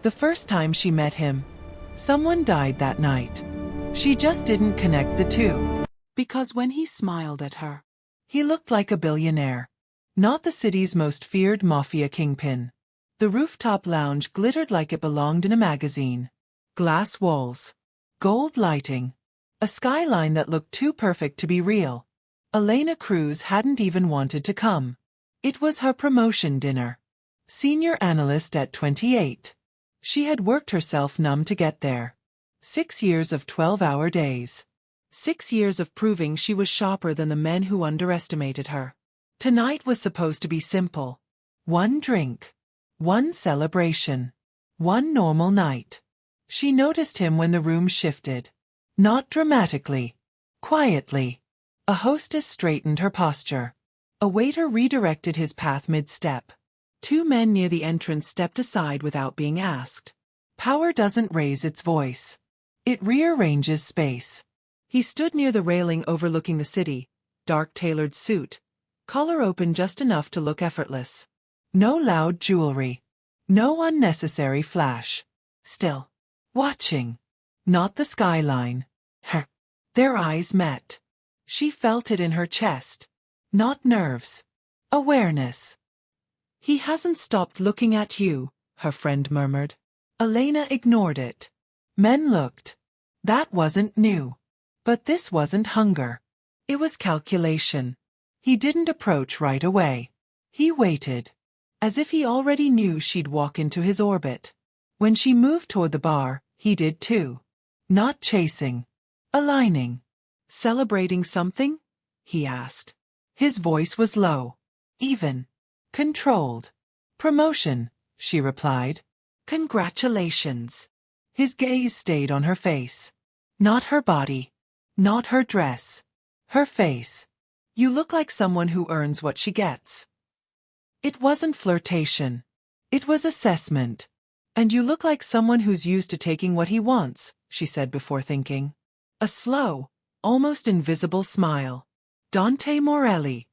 The first time she met him, someone died that night. She just didn't connect the two. Because when he smiled at her, he looked like a billionaire, not the city's most feared mafia kingpin. The rooftop lounge glittered like it belonged in a magazine. Glass walls, gold lighting, a skyline that looked too perfect to be real. Elena Cruz hadn't even wanted to come. It was her promotion dinner. Senior analyst at 28. She had worked herself numb to get there. 6 years of 12-hour days. 6 years of proving she was sharper than the men who underestimated her. Tonight was supposed to be simple. One drink. One celebration. One normal night. She noticed him when the room shifted. Not dramatically. Quietly. A hostess straightened her posture. A waiter redirected his path mid-step. 2 men near the entrance stepped aside without being asked. Power doesn't raise its voice. It rearranges space. He stood near the railing overlooking the city, dark tailored suit, collar open just enough to look effortless. No loud jewelry. No unnecessary flash. Still. Watching. Not the skyline. Her. Their eyes met. She felt it in her chest. Not nerves. Awareness. He hasn't stopped looking at you, her friend murmured. Elena ignored it. Men looked. That wasn't new. But this wasn't hunger. It was calculation. He didn't approach right away. He waited. As if he already knew she'd walk into his orbit. When she moved toward the bar, he did too. Not chasing. Aligning. Celebrating something? He asked. His voice was low. Even. Controlled. Promotion, she replied. Congratulations. His gaze stayed on her face. Not her body. Not her dress. Her face. You look like someone who earns what she gets. It wasn't flirtation. It was assessment. And you look like someone who's used to taking what he wants, she said before thinking. A slow, almost invisible smile. Dante Morelli.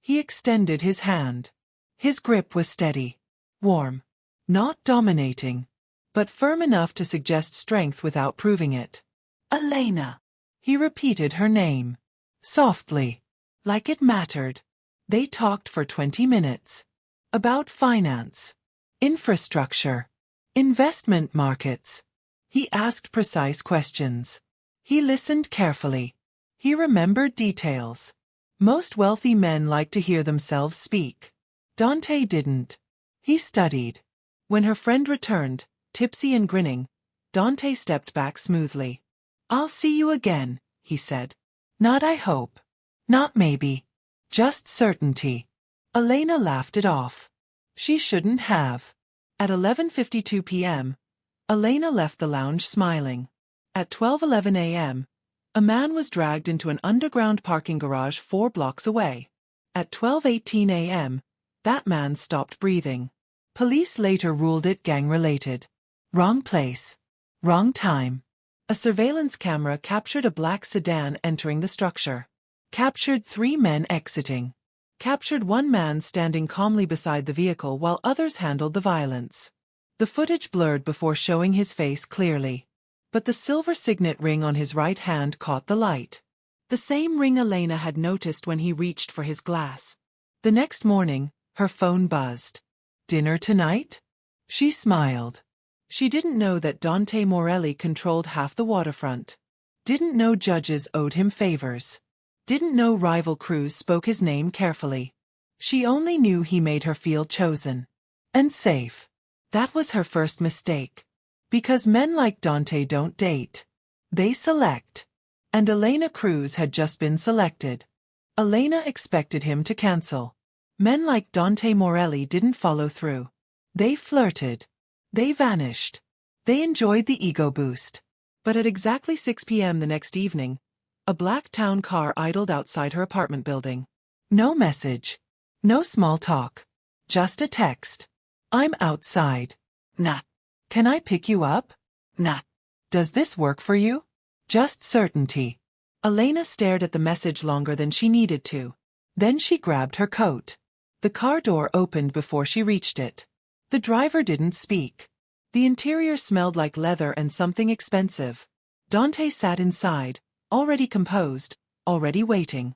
He extended his hand. His grip was steady. Warm. Not dominating. But firm enough to suggest strength without proving it. Elena. He repeated her name. Softly. Like it mattered. They talked for 20 minutes. About finance. Infrastructure. Investment markets. He asked precise questions. He listened carefully. He remembered details. Most wealthy men like to hear themselves speak. Dante didn't. He studied. When her friend returned, tipsy and grinning, Dante stepped back smoothly. I'll see you again, he said. Not I hope. Not maybe. Just certainty. Elena laughed it off. She shouldn't have. At 11:52 p.m., Elena left the lounge smiling. At 12:11 a.m., a man was dragged into an underground parking garage 4 blocks away. At 12:18 a.m., that man stopped breathing. Police later ruled it gang-related. Wrong place. Wrong time. A surveillance camera captured a black sedan entering the structure. Captured 3 men exiting. Captured 1 man standing calmly beside the vehicle while others handled the violence. The footage blurred before showing his face clearly. But the silver signet ring on his right hand caught the light. The same ring Elena had noticed when he reached for his glass. The next morning, her phone buzzed. Dinner tonight? She smiled. She didn't know that Dante Morelli controlled half the waterfront. Didn't know judges owed him favors. Didn't know rival crews spoke his name carefully. She only knew he made her feel chosen. And safe. That was her first mistake. Because men like Dante don't date. They select. And Elena Cruz had just been selected. Elena expected him to cancel. Men like Dante Morelli didn't follow through. They flirted. They vanished. They enjoyed the ego boost. But at exactly 6 p.m. the next evening, a black town car idled outside her apartment building. No message. No small talk. Just a text. I'm outside. Nah. Can I pick you up? Nah. Does this work for you? Just certainty. Elena stared at the message longer than she needed to. Then she grabbed her coat. The car door opened before she reached it. The driver didn't speak. The interior smelled like leather and something expensive. Dante sat inside, already composed, already waiting.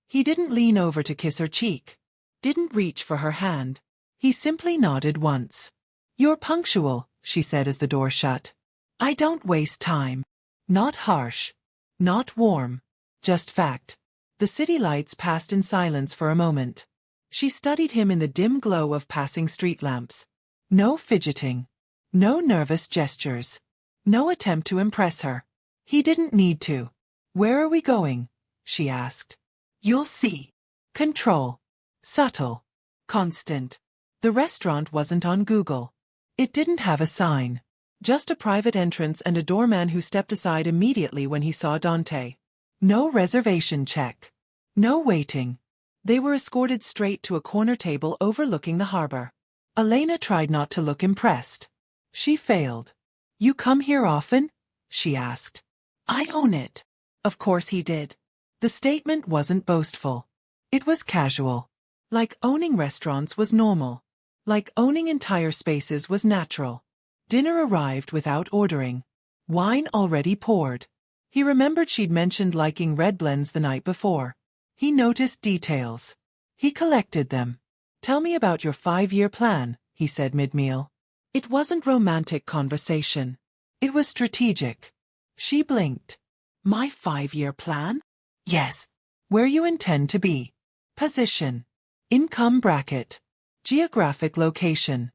He didn't lean over to kiss her cheek. Didn't reach for her hand. He simply nodded once. "You're punctual," she said as the door shut. "I don't waste time." Not harsh. Not warm. Just fact. The city lights passed in silence for a moment. She studied him in the dim glow of passing street lamps. No fidgeting. No nervous gestures. No attempt to impress her. He didn't need to. "Where are we going?" she asked. "You'll see." Control. Subtle. Constant. The restaurant wasn't on Google. It didn't have a sign. Just a private entrance and a doorman who stepped aside immediately when he saw Dante. No reservation check. No waiting. They were escorted straight to a corner table overlooking the harbor. Elena tried not to look impressed. She failed. "You come here often?" she asked. "I own it." Of course he did. The statement wasn't boastful. It was casual. Like owning restaurants was normal. Like owning entire spaces was natural. Dinner arrived without ordering. Wine already poured. He remembered she'd mentioned liking red blends the night before. He noticed details. He collected them. "Tell me about your 5-year plan," he said mid-meal. It wasn't romantic conversation. It was strategic. She blinked. "My 5-year plan?" "Yes." "Where you intend to be." "Position." "Income bracket." "Geographic location."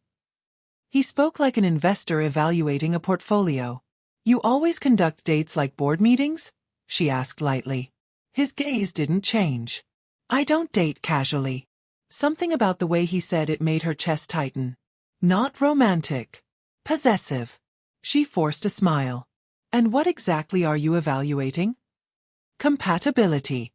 He spoke like an investor evaluating a portfolio. "You always conduct dates like board meetings?" she asked lightly. His gaze didn't change. "I don't date casually." Something about the way he said it made her chest tighten. "Not romantic. Possessive." She forced a smile. "And what exactly are you evaluating?" "Compatibility."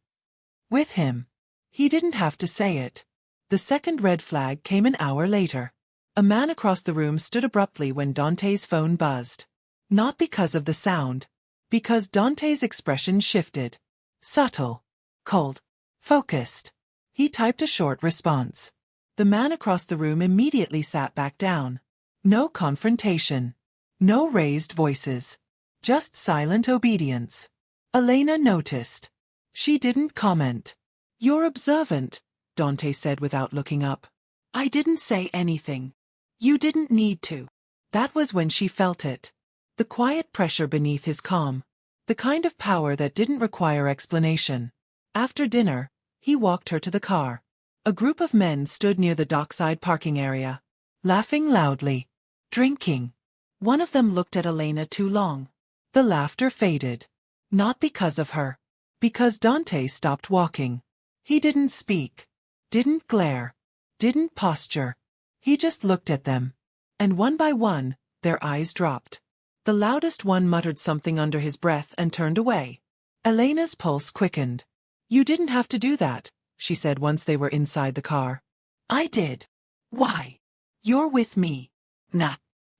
With him. He didn't have to say it. The second red flag came an hour later. A man across the room stood abruptly when Dante's phone buzzed. Not because of the sound. Because Dante's expression shifted. Subtle. Cold. Focused. He typed a short response. The man across the room immediately sat back down. No confrontation. No raised voices. Just silent obedience. Elena noticed. She didn't comment. "You're observant," Dante said without looking up. "I didn't say anything. You didn't need to." That was when she felt it. The quiet pressure beneath his calm. The kind of power that didn't require explanation. After dinner, he walked her to the car. A group of men stood near the dockside parking area. Laughing loudly. Drinking. One of them looked at Elena too long. The laughter faded. Not because of her. Because Dante stopped walking. He didn't speak. Didn't glare. Didn't posture. He just looked at them. And one by one, their eyes dropped. The loudest one muttered something under his breath and turned away. Elena's pulse quickened. "You didn't have to do that," she said once they were inside the car. "I did." "Why?" "You're with me." "Nah."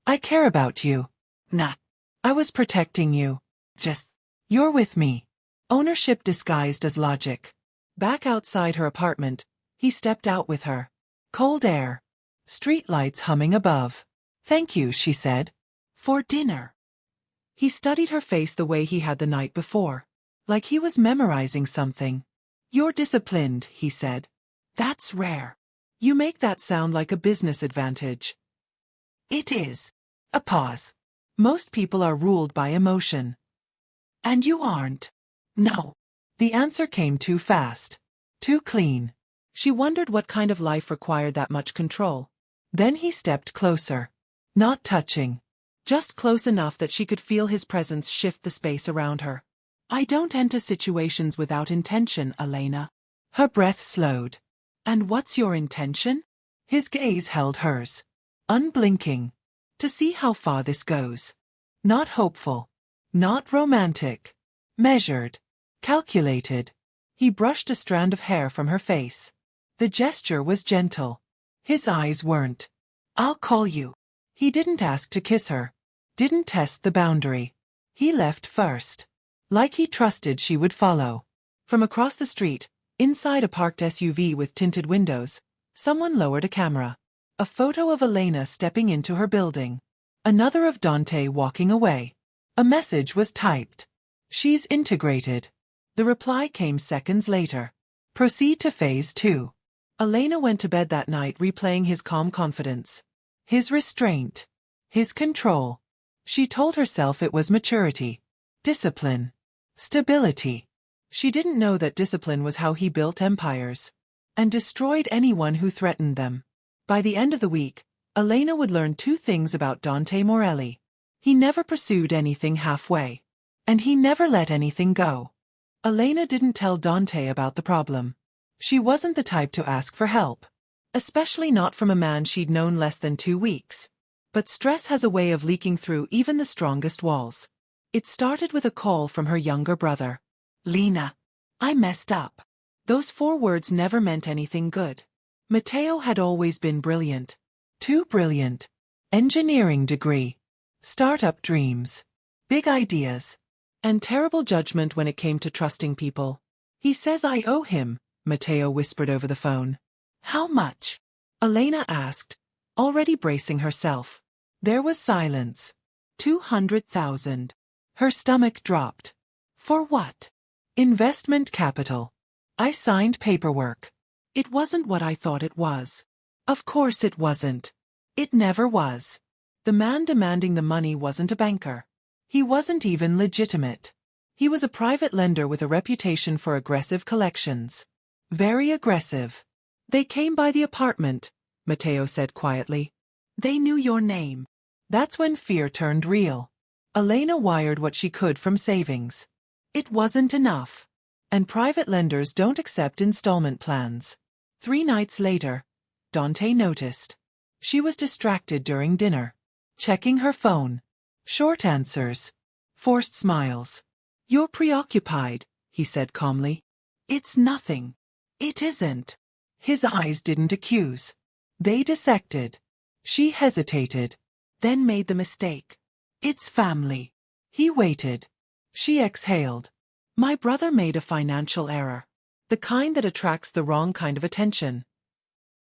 "I care about you." "Nah." "I was protecting you." "Just." "You're with me." Ownership disguised as logic. Back outside her apartment, he stepped out with her. Cold air. Street lights humming above. "Thank you," she said. "For dinner." He studied her face the way he had the night before. Like he was memorizing something. "You're disciplined," he said. "That's rare. You make that sound like a business advantage." "It is." A pause. "Most people are ruled by emotion." "And you aren't." "No." The answer came too fast. Too clean. She wondered what kind of life required that much control. Then he stepped closer. Not touching. Just close enough that she could feel his presence shift the space around her. "I don't enter situations without intention, Elena." Her breath slowed. "And what's your intention?" His gaze held hers. Unblinking. To see how far this goes. Not hopeful. Not romantic. Measured. Calculated. He brushed a strand of hair from her face. The gesture was gentle. His eyes weren't. "I'll call you." He didn't ask to kiss her. Didn't test the boundary. He left first. Like he trusted she would follow. From across the street, inside a parked SUV with tinted windows, someone lowered a camera. A photo of Elena stepping into her building. Another of Dante walking away. A message was typed. She's integrated. The reply came seconds later. Proceed to phase 2. Elena went to bed that night replaying his calm confidence. His restraint. His control. She told herself it was maturity. Discipline. Stability. She didn't know that discipline was how he built empires. And destroyed anyone who threatened them. By the end of the week, Elena would learn 2 things about Dante Morelli. He never pursued anything halfway. And he never let anything go. Elena didn't tell Dante about the problem. She wasn't the type to ask for help. Especially not from a man she'd known less than 2 weeks. But stress has a way of leaking through even the strongest walls. It started with a call from her younger brother. Lena, I messed up. Those 4 words never meant anything good. Matteo had always been brilliant. Too brilliant. Engineering degree. Startup dreams. Big ideas. And terrible judgment when it came to trusting people. He says I owe him, Matteo whispered over the phone. How much? Elena asked, already bracing herself. There was silence. 200,000. Her stomach dropped. For what? Investment capital. I signed paperwork. It wasn't what I thought it was. Of course it wasn't. It never was. The man demanding the money wasn't a banker. He wasn't even legitimate. He was a private lender with a reputation for aggressive collections. Very aggressive. They came by the apartment, Matteo said quietly. They knew your name. That's when fear turned real. Elena wired what she could from savings. It wasn't enough. And private lenders don't accept installment plans. 3 nights later, Dante noticed. She was distracted during dinner. Checking her phone. Short answers. Forced smiles. You're preoccupied, he said calmly. It's nothing. It isn't. His eyes didn't accuse. They dissected. She hesitated. Then made the mistake. It's family. He waited. She exhaled. My brother made a financial error. The kind that attracts the wrong kind of attention.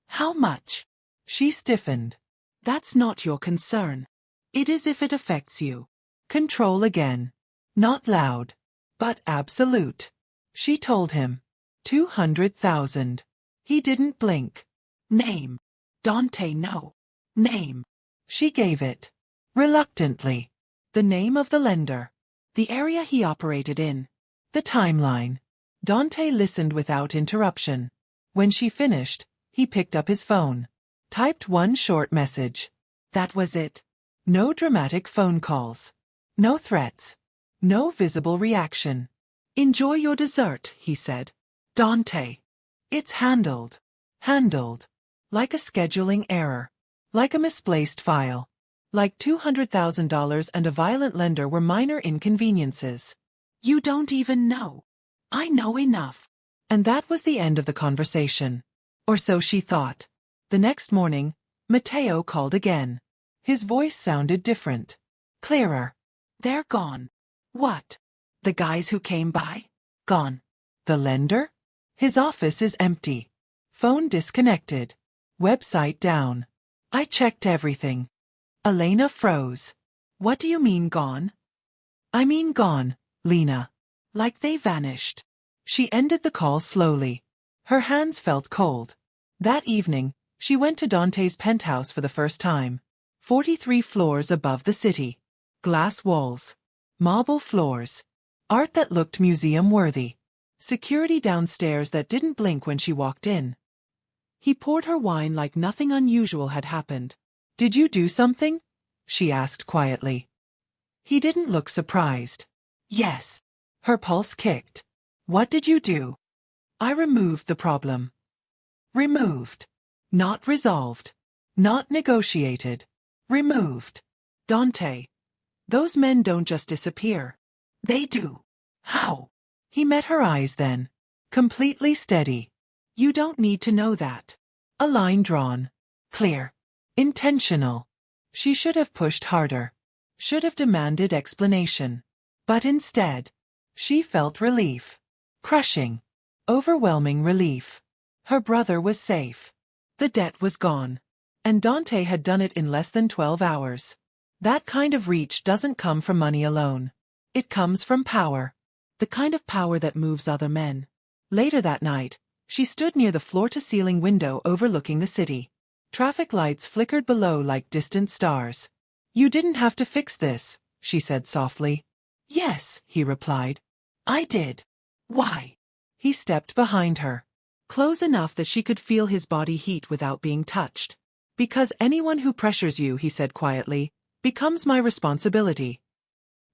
How much? She stiffened. That's not your concern. It is if it affects you. Control again. Not loud. But absolute. She told him. 200,000. He didn't blink. Name. Dante, no. Name. She gave it. Reluctantly. The name of the lender. The area he operated in. The timeline. Dante listened without interruption. When she finished, he picked up his phone. Typed 1 short message. That was it. No dramatic phone calls. No threats. No visible reaction. Enjoy your dessert, he said. Dante. It's handled. Handled. Like a scheduling error. Like a misplaced file. Like $200,000 and a violent lender were minor inconveniences. You don't even know. I know enough. And that was the end of the conversation. Or so she thought. The next morning, Matteo called again. His voice sounded different. Clearer. They're gone. What? The guys who came by? Gone. The lender? His office is empty. Phone disconnected. Website down. I checked everything. Elena froze. What do you mean gone? I mean gone, Lena. Like they vanished. She ended the call slowly. Her hands felt cold. That evening, she went to Dante's penthouse for the first time. 43 floors above the city. Glass walls. Marble floors. Art that looked museum-worthy. Security downstairs that didn't blink when she walked in. He poured her wine like nothing unusual had happened. Did you do something? She asked quietly. He didn't look surprised. Yes. Her pulse kicked. What did you do? I removed the problem. Removed. Not resolved. Not negotiated. Removed. Dante. Those men don't just disappear. They do. How? He met her eyes then. Completely steady. You don't need to know that. A line drawn. Clear. Intentional. She should have pushed harder. Should have demanded explanation. But instead, she felt relief. Crushing. Overwhelming relief. Her brother was safe. The debt was gone. And Dante had done it in less than 12 hours. That kind of reach doesn't come from money alone. It comes from power. The kind of power that moves other men. Later that night, she stood near the floor-to-ceiling window overlooking the city. Traffic lights flickered below like distant stars. "You didn't have to fix this," she said softly. "Yes," he replied. "I did." "Why?" He stepped behind her, close enough that she could feel his body heat without being touched. "Because anyone who pressures you," he said quietly, "becomes my responsibility."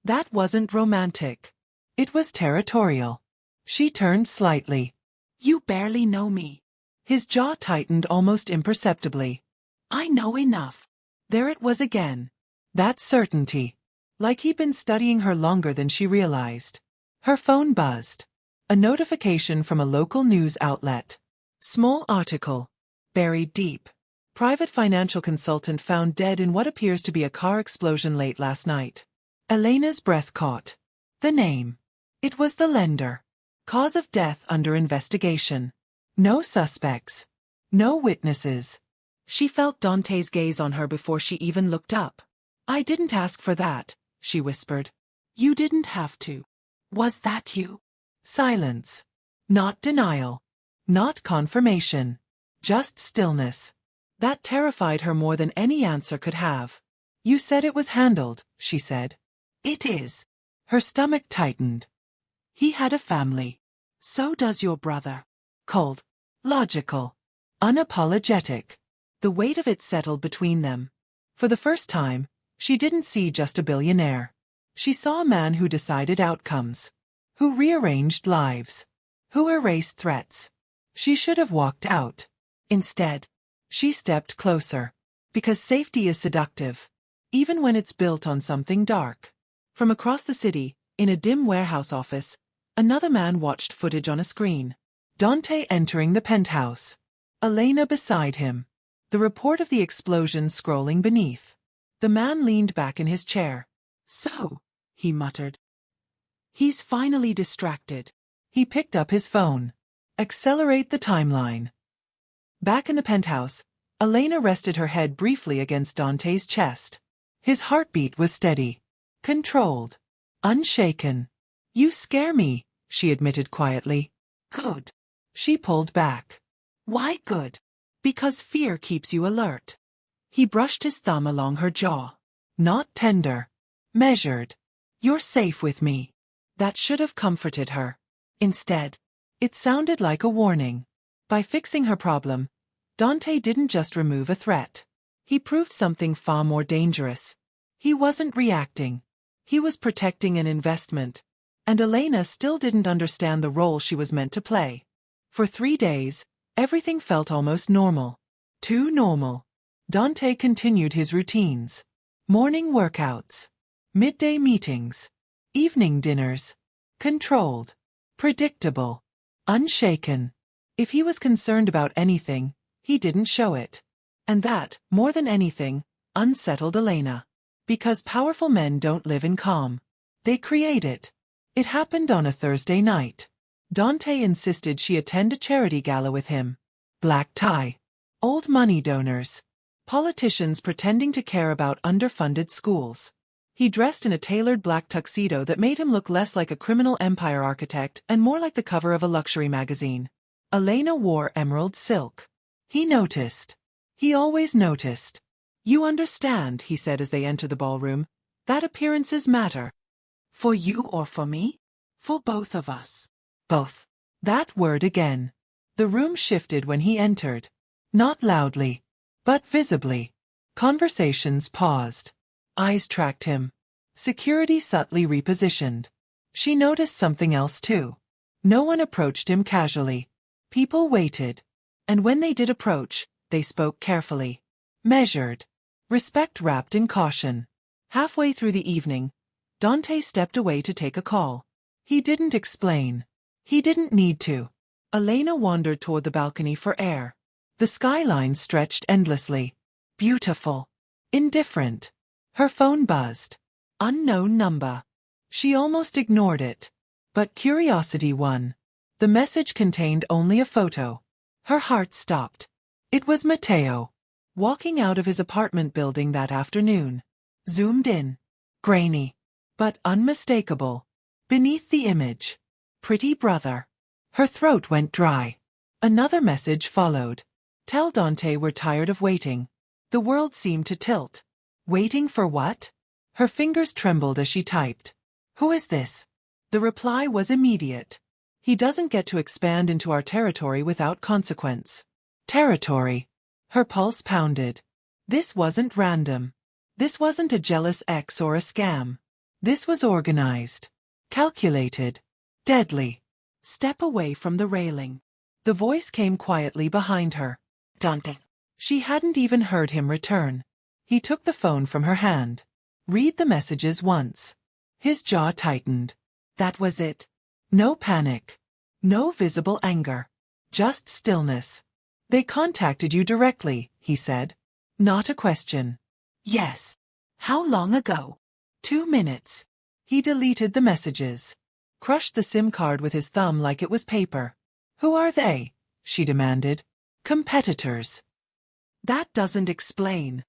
That wasn't romantic. It was territorial. She turned slightly. "You barely know me." His jaw tightened almost imperceptibly. "I know enough." There it was again. That certainty. Like he'd been studying her longer than she realized. Her phone buzzed. A notification from a local news outlet. Small article. Buried deep. Private financial consultant found dead in what appears to be a car explosion late last night. Elena's breath caught. The name. It was the lender. Cause of death under investigation. No suspects. No witnesses. She felt Dante's gaze on her before she even looked up. "I didn't ask for that," she whispered. "You didn't have to." "Was that you?" Silence. Not denial. Not confirmation. Just stillness. That terrified her more than any answer could have. "You said it was handled," she said. "It is." Her stomach tightened. "He had a family. So does your brother." Cold. Logical. Unapologetic. The weight of it settled between them. For the first time, she didn't see just a billionaire. She saw a man who decided outcomes. Who rearranged lives. Who erased threats. She should have walked out. Instead, she stepped closer. Because safety is seductive. Even when it's built on something dark. From across the city, in a dim warehouse office, another man watched footage on a screen. Dante entering the penthouse. Elena beside him. The report of the explosion scrolling beneath. The man leaned back in his chair. "So," he muttered. "He's finally distracted." He picked up his phone. Accelerate the timeline. Back in the penthouse, Elena rested her head briefly against Dante's chest. His heartbeat was steady. Controlled. Unshaken. "You scare me," she admitted quietly. "Good." She pulled back. "Why good?" "Because fear keeps you alert." He brushed his thumb along her jaw. Not tender. Measured. "You're safe with me." That should have comforted her. Instead, it sounded like a warning. By fixing her problem, Dante didn't just remove a threat. He proved something far more dangerous. He wasn't reacting. He was protecting an investment. And Elena still didn't understand the role she was meant to play. For 3 days, everything felt almost normal. Too normal. Dante continued his routines. Morning workouts. Midday meetings. Evening dinners. Controlled. Predictable. Unshaken. If he was concerned about anything, he didn't show it. And that, more than anything, unsettled Elena. Because powerful men don't live in calm. They create it. It happened on a Thursday night. Dante insisted she attend a charity gala with him. Black tie. Old money donors. Politicians pretending to care about underfunded schools. He dressed in a tailored black tuxedo that made him look less like a criminal empire architect and more like the cover of a luxury magazine. Elena wore emerald silk. He noticed. He always noticed. "You understand," he said as they entered the ballroom, "that appearances matter." "For you or for me?" "For both of us." Both. That word again. The room shifted when he entered. Not loudly, but visibly. Conversations paused. Eyes tracked him. Security subtly repositioned. She noticed something else too. No one approached him casually. People waited. And when they did approach, they spoke carefully. Measured. Respect wrapped in caution. Halfway through the evening, Dante stepped away to take a call. He didn't explain. He didn't need to. Elena wandered toward the balcony for air. The skyline stretched endlessly. Beautiful. Indifferent. Her phone buzzed. Unknown number. She almost ignored it. But curiosity won. The message contained only a photo. Her heart stopped. It was Matteo. Walking out of his apartment building that afternoon. Zoomed in. Grainy. But unmistakable. Beneath the image. Pretty brother. Her throat went dry. Another message followed. Tell Dante we're tired of waiting. The world seemed to tilt. Waiting for what? Her fingers trembled as she typed. Who is this? The reply was immediate. He doesn't get to expand into our territory without consequence. Territory. Her pulse pounded. This wasn't random. This wasn't a jealous ex or a scam. This was organized. Calculated. Deadly. Step away from the railing. The voice came quietly behind her. Dante. She hadn't even heard him return. He took the phone from her hand. Read the messages once. His jaw tightened. That was it. No panic. No visible anger. Just stillness. They contacted you directly, he said. Not a question. Yes. How long ago? 2 minutes. He deleted the messages. Crushed the SIM card with his thumb like it was paper. Who are they? She demanded. Competitors. That doesn't explain.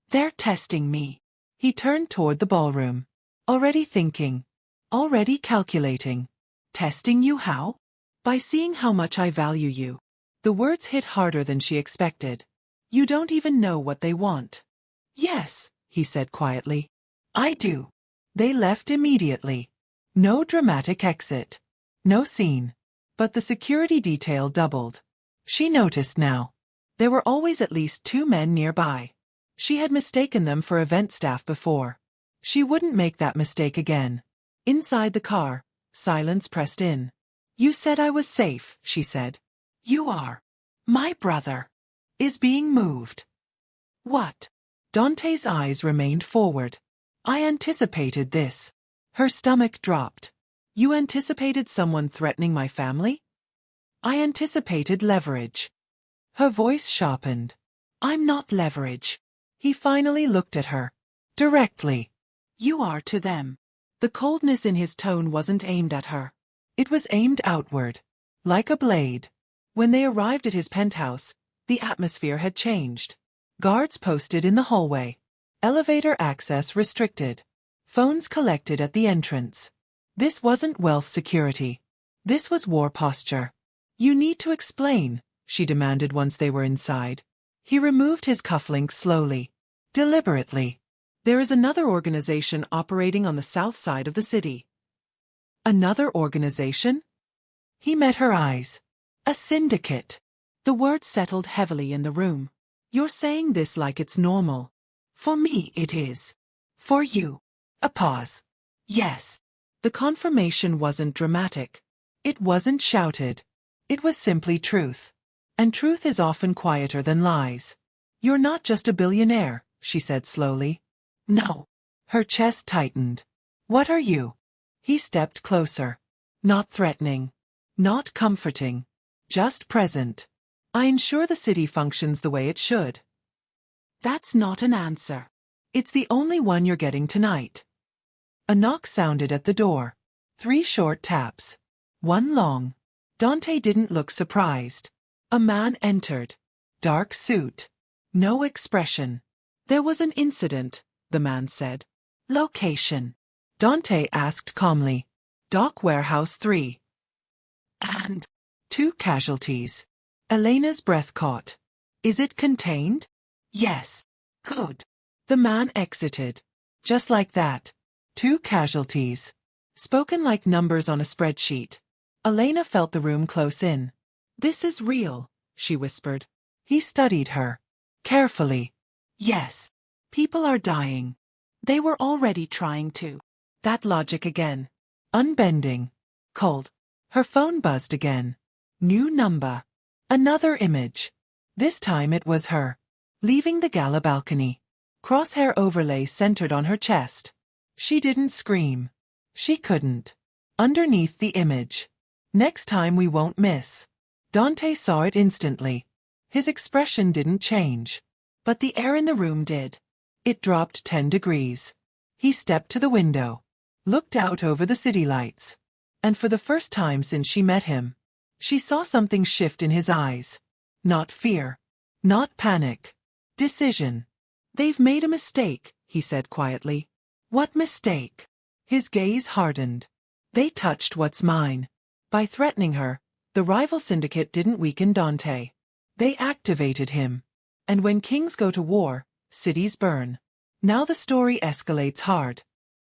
They're testing me. He turned toward the ballroom. Already thinking. Already calculating. Testing you how? By seeing how much I value you. The words hit harder than she expected. You don't even know what they want. Yes, he said quietly. I do. They left immediately. No dramatic exit. No scene. But the security detail doubled. She noticed now. There were always at least 2 men nearby. She had mistaken them for event staff before. She wouldn't make that mistake again. Inside the car, silence pressed in. You said I was safe, she said. You are. My brother is being moved. What? Dante's eyes remained forward. I anticipated this. Her stomach dropped. You anticipated someone threatening my family? I anticipated leverage. Her voice sharpened. I'm not leverage. He finally looked at her. Directly. You are to them. The coldness in his tone wasn't aimed at her. It was aimed outward. Like a blade. When they arrived at his penthouse, the atmosphere had changed. Guards posted in the hallway. Elevator access restricted. Phones collected at the entrance. This wasn't wealth security. This was war posture. You need to explain, she demanded once they were inside. He removed his cufflinks slowly. Deliberately. There is another organization operating on the south side of the city. Another organization? He met her eyes. A syndicate. The words settled heavily in the room. You're saying this like it's normal. For me it is. For you. A pause. Yes. The confirmation wasn't dramatic. It wasn't shouted. It was simply truth. And truth is often quieter than lies. You're not just a billionaire, she said slowly. No. Her chest tightened. What are you? He stepped closer. Not threatening. Not comforting. Just present. I ensure the city functions the way it should. That's not an answer. It's the only one you're getting tonight. A knock sounded at the door. 3 short taps. 1 long. Dante didn't look surprised. A man entered. Dark suit. No expression. There was an incident, the man said. Location. Dante asked calmly. Dock Warehouse 3. And 2 casualties. Elena's breath caught. Is it contained? Yes. Good. The man exited. Just like that. 2 casualties. Spoken like numbers on a spreadsheet. Elena felt the room close in. This is real, she whispered. He studied her. Carefully. Yes. People are dying. They were already trying to. That logic again. Unbending. Cold. Her phone buzzed again. New number. Another image. This time it was her. Leaving the gala balcony. Crosshair overlay centered on her chest. She didn't scream. She couldn't. Underneath the image. Next time we won't miss. Dante saw it instantly. His expression didn't change. But the air in the room did. It dropped 10 degrees. He stepped to the window. Looked out over the city lights. And for the first time since she met him, she saw something shift in his eyes. Not fear. Not panic. Decision. They've made a mistake, he said quietly. What mistake? His gaze hardened. They touched what's mine. By threatening her, the rival syndicate didn't weaken Dante. They activated him. And when kings go to war, cities burn. Now the story escalates hard.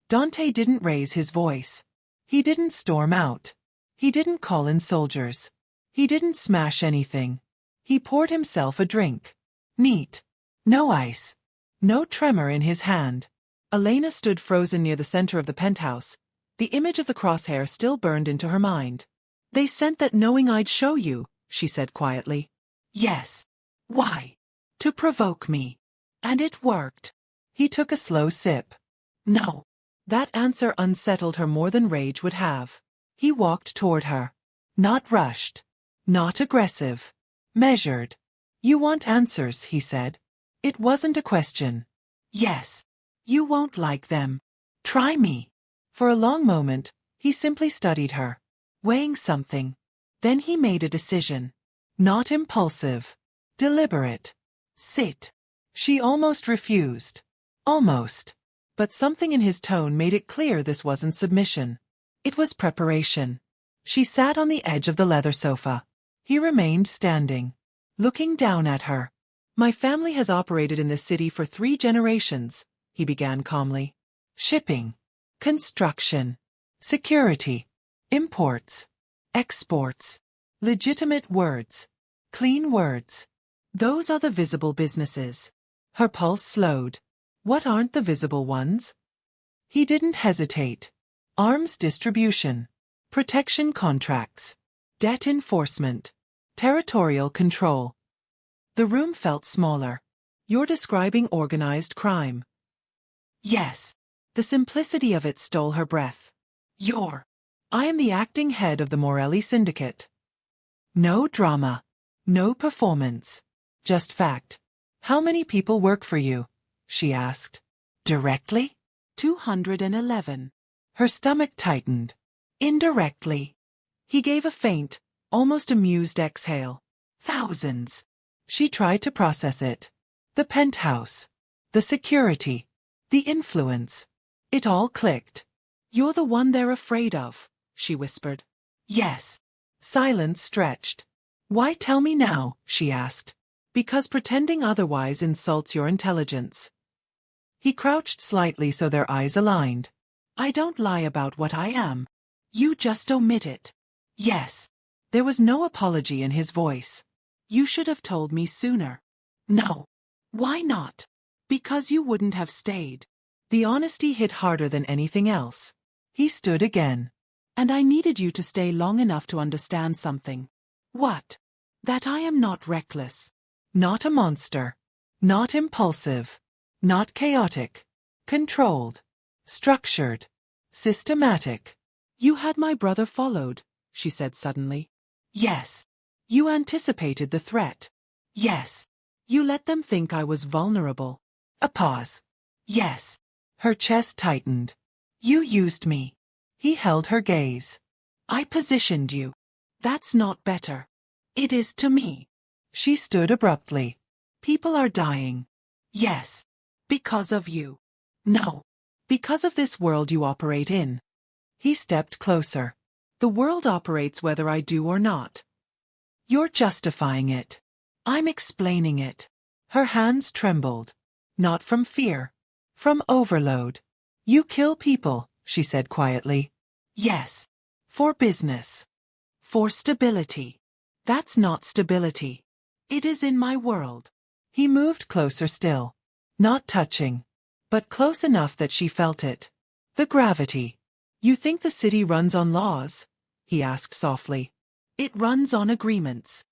Dante didn't raise his voice. He didn't storm out. He didn't call in soldiers. He didn't smash anything. He poured himself a drink. Neat. No ice. No tremor in his hand. Elena stood frozen near the center of the penthouse. The image of the crosshair still burned into her mind. They sent that knowing I'd show you, she said quietly. Yes. Why? To provoke me. And it worked. He took a slow sip. No. That answer unsettled her more than rage would have. He walked toward her. Not rushed. Not aggressive. Measured. You want answers, he said. It wasn't a question. Yes. You won't like them. Try me. For a long moment, he simply studied her, weighing something. Then he made a decision. Not impulsive. Deliberate. Sit. She almost refused. Almost. But something in his tone made it clear this wasn't submission. It was preparation. She sat on the edge of the leather sofa. He remained standing, looking down at her. My family has operated in this city for 3 generations, he began calmly. Shipping. Construction. Security. Imports. Exports. Legitimate words. Clean words. Those are the visible businesses. Her pulse slowed. What aren't the visible ones? He didn't hesitate. Arms distribution. Protection contracts. Debt enforcement. Territorial control. The room felt smaller. You're describing organized crime. Yes. The simplicity of it stole her breath. I am the acting head of the Morelli Syndicate. No drama. No performance. Just fact. How many people work for you? She asked. Directly? 211. Her stomach tightened. Indirectly. He gave a faint, almost amused exhale. Thousands. She tried to process it. The penthouse. The security. The influence. It all clicked. You're the one they're afraid of, she whispered. Yes. Silence stretched. Why tell me now, she asked. Because pretending otherwise insults your intelligence. He crouched slightly so their eyes aligned. I don't lie about what I am. You just omit it. Yes. There was no apology in his voice. You should have told me sooner. No. Why not? Because you wouldn't have stayed. The honesty hit harder than anything else. He stood again. And I needed you to stay long enough to understand something. What? That I am not reckless. Not a monster. Not impulsive. Not chaotic. Controlled. Structured. Systematic. You had my brother followed, she said suddenly. Yes. You anticipated the threat. Yes. You let them think I was vulnerable. A pause. Yes. Her chest tightened. You used me. He held her gaze. I positioned you. That's not better. It is to me. She stood abruptly. People are dying. Yes. Because of you. No. Because of this world you operate in. He stepped closer. The world operates whether I do or not. You're justifying it. I'm explaining it. Her hands trembled. Not from fear. From overload. You kill people, she said quietly. Yes. For business. For stability. That's not stability. It is in my world. He moved closer still. Not touching. But close enough that she felt it. The gravity. You think the city runs on laws? He asked softly. It runs on agreements.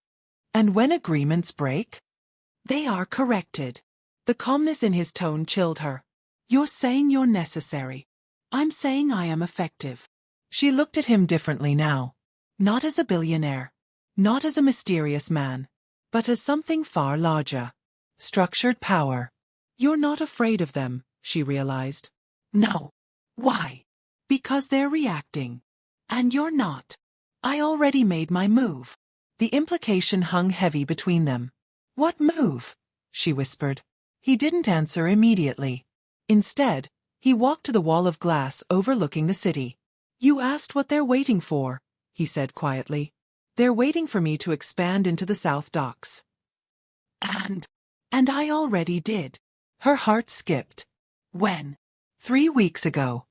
And when agreements break? They are corrected. The calmness in his tone chilled her. You're saying you're necessary. I'm saying I am effective. She looked at him differently now. Not as a billionaire. Not as a mysterious man. But as something far larger. Structured power. You're not afraid of them, she realized. No. Why? Because they're reacting. And you're not. I already made my move. The implication hung heavy between them. What move? She whispered. He didn't answer immediately. Instead, he walked to the wall of glass overlooking the city. "You asked what they're waiting for," he said quietly. "They're waiting for me to expand into the South Docks." And I already did. Her heart skipped. When? 3 weeks ago.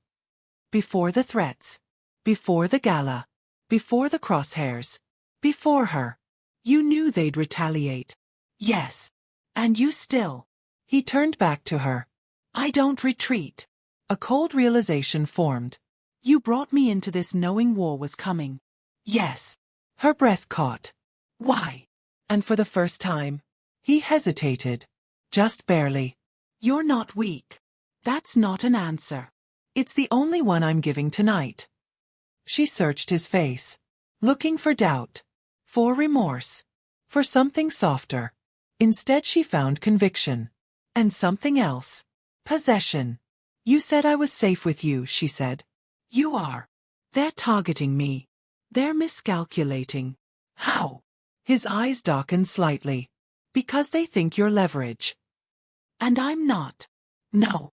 Before the threats. Before the gala. Before the crosshairs. Before her. You knew they'd retaliate. Yes. And you still. He turned back to her. "I don't retreat." A cold realization formed. "You brought me into this knowing war was coming." Yes. Her breath caught. "Why?" And for the first time, he hesitated. Just barely. "You're not weak. That's not an answer. It's the only one I'm giving tonight." She searched his face, looking for doubt, for remorse, for something softer. Instead she found conviction. And something else. Possession. "You said I was safe with you," she said. "You are. They're targeting me. They're miscalculating." "How?" His eyes darkened slightly. "Because they think you're leverage." "And I'm not." "No.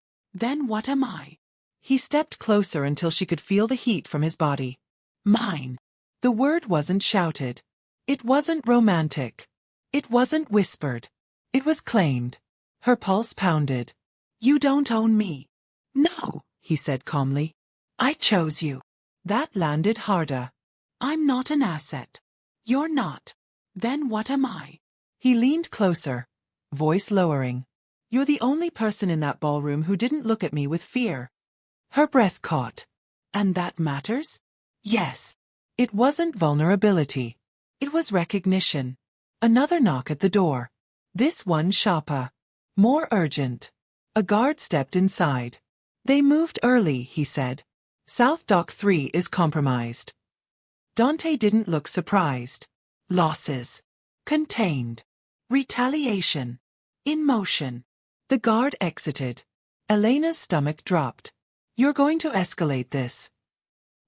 Then what am I?" He stepped closer until she could feel the heat from his body. "Mine." The word wasn't shouted. It wasn't romantic. It wasn't whispered. It was claimed. Her pulse pounded. "You don't own me." "No," he said calmly. "I chose you." That landed harder. "I'm not an asset." "You're not. Then what am I?" He leaned closer, voice lowering. "You're the only person in that ballroom who didn't look at me with fear." Her breath caught. "And that matters?" Yes. It wasn't vulnerability. It was recognition. Another knock at the door. This one sharper. More urgent. A guard stepped inside. "They moved early," he said. "South Dock 3 is compromised." Dante didn't look surprised. Losses. Contained. Retaliation. In motion. The guard exited. Elena's stomach dropped. "You're going to escalate this."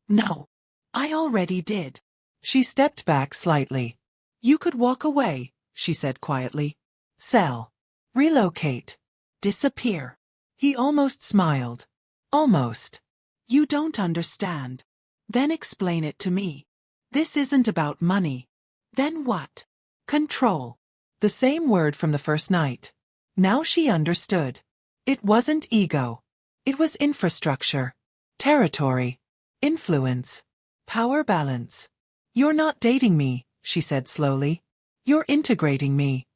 "No. I already did." She stepped back slightly. "You could walk away," she said quietly. "Sell. Relocate. Disappear." He almost smiled. Almost. "You don't understand." "Then explain it to me." "This isn't about money." "Then what?" "Control." The same word from the first night. Now she understood. It wasn't ego. It was infrastructure. Territory. Influence. Power balance. "You're not dating me," she said slowly. "You're integrating me."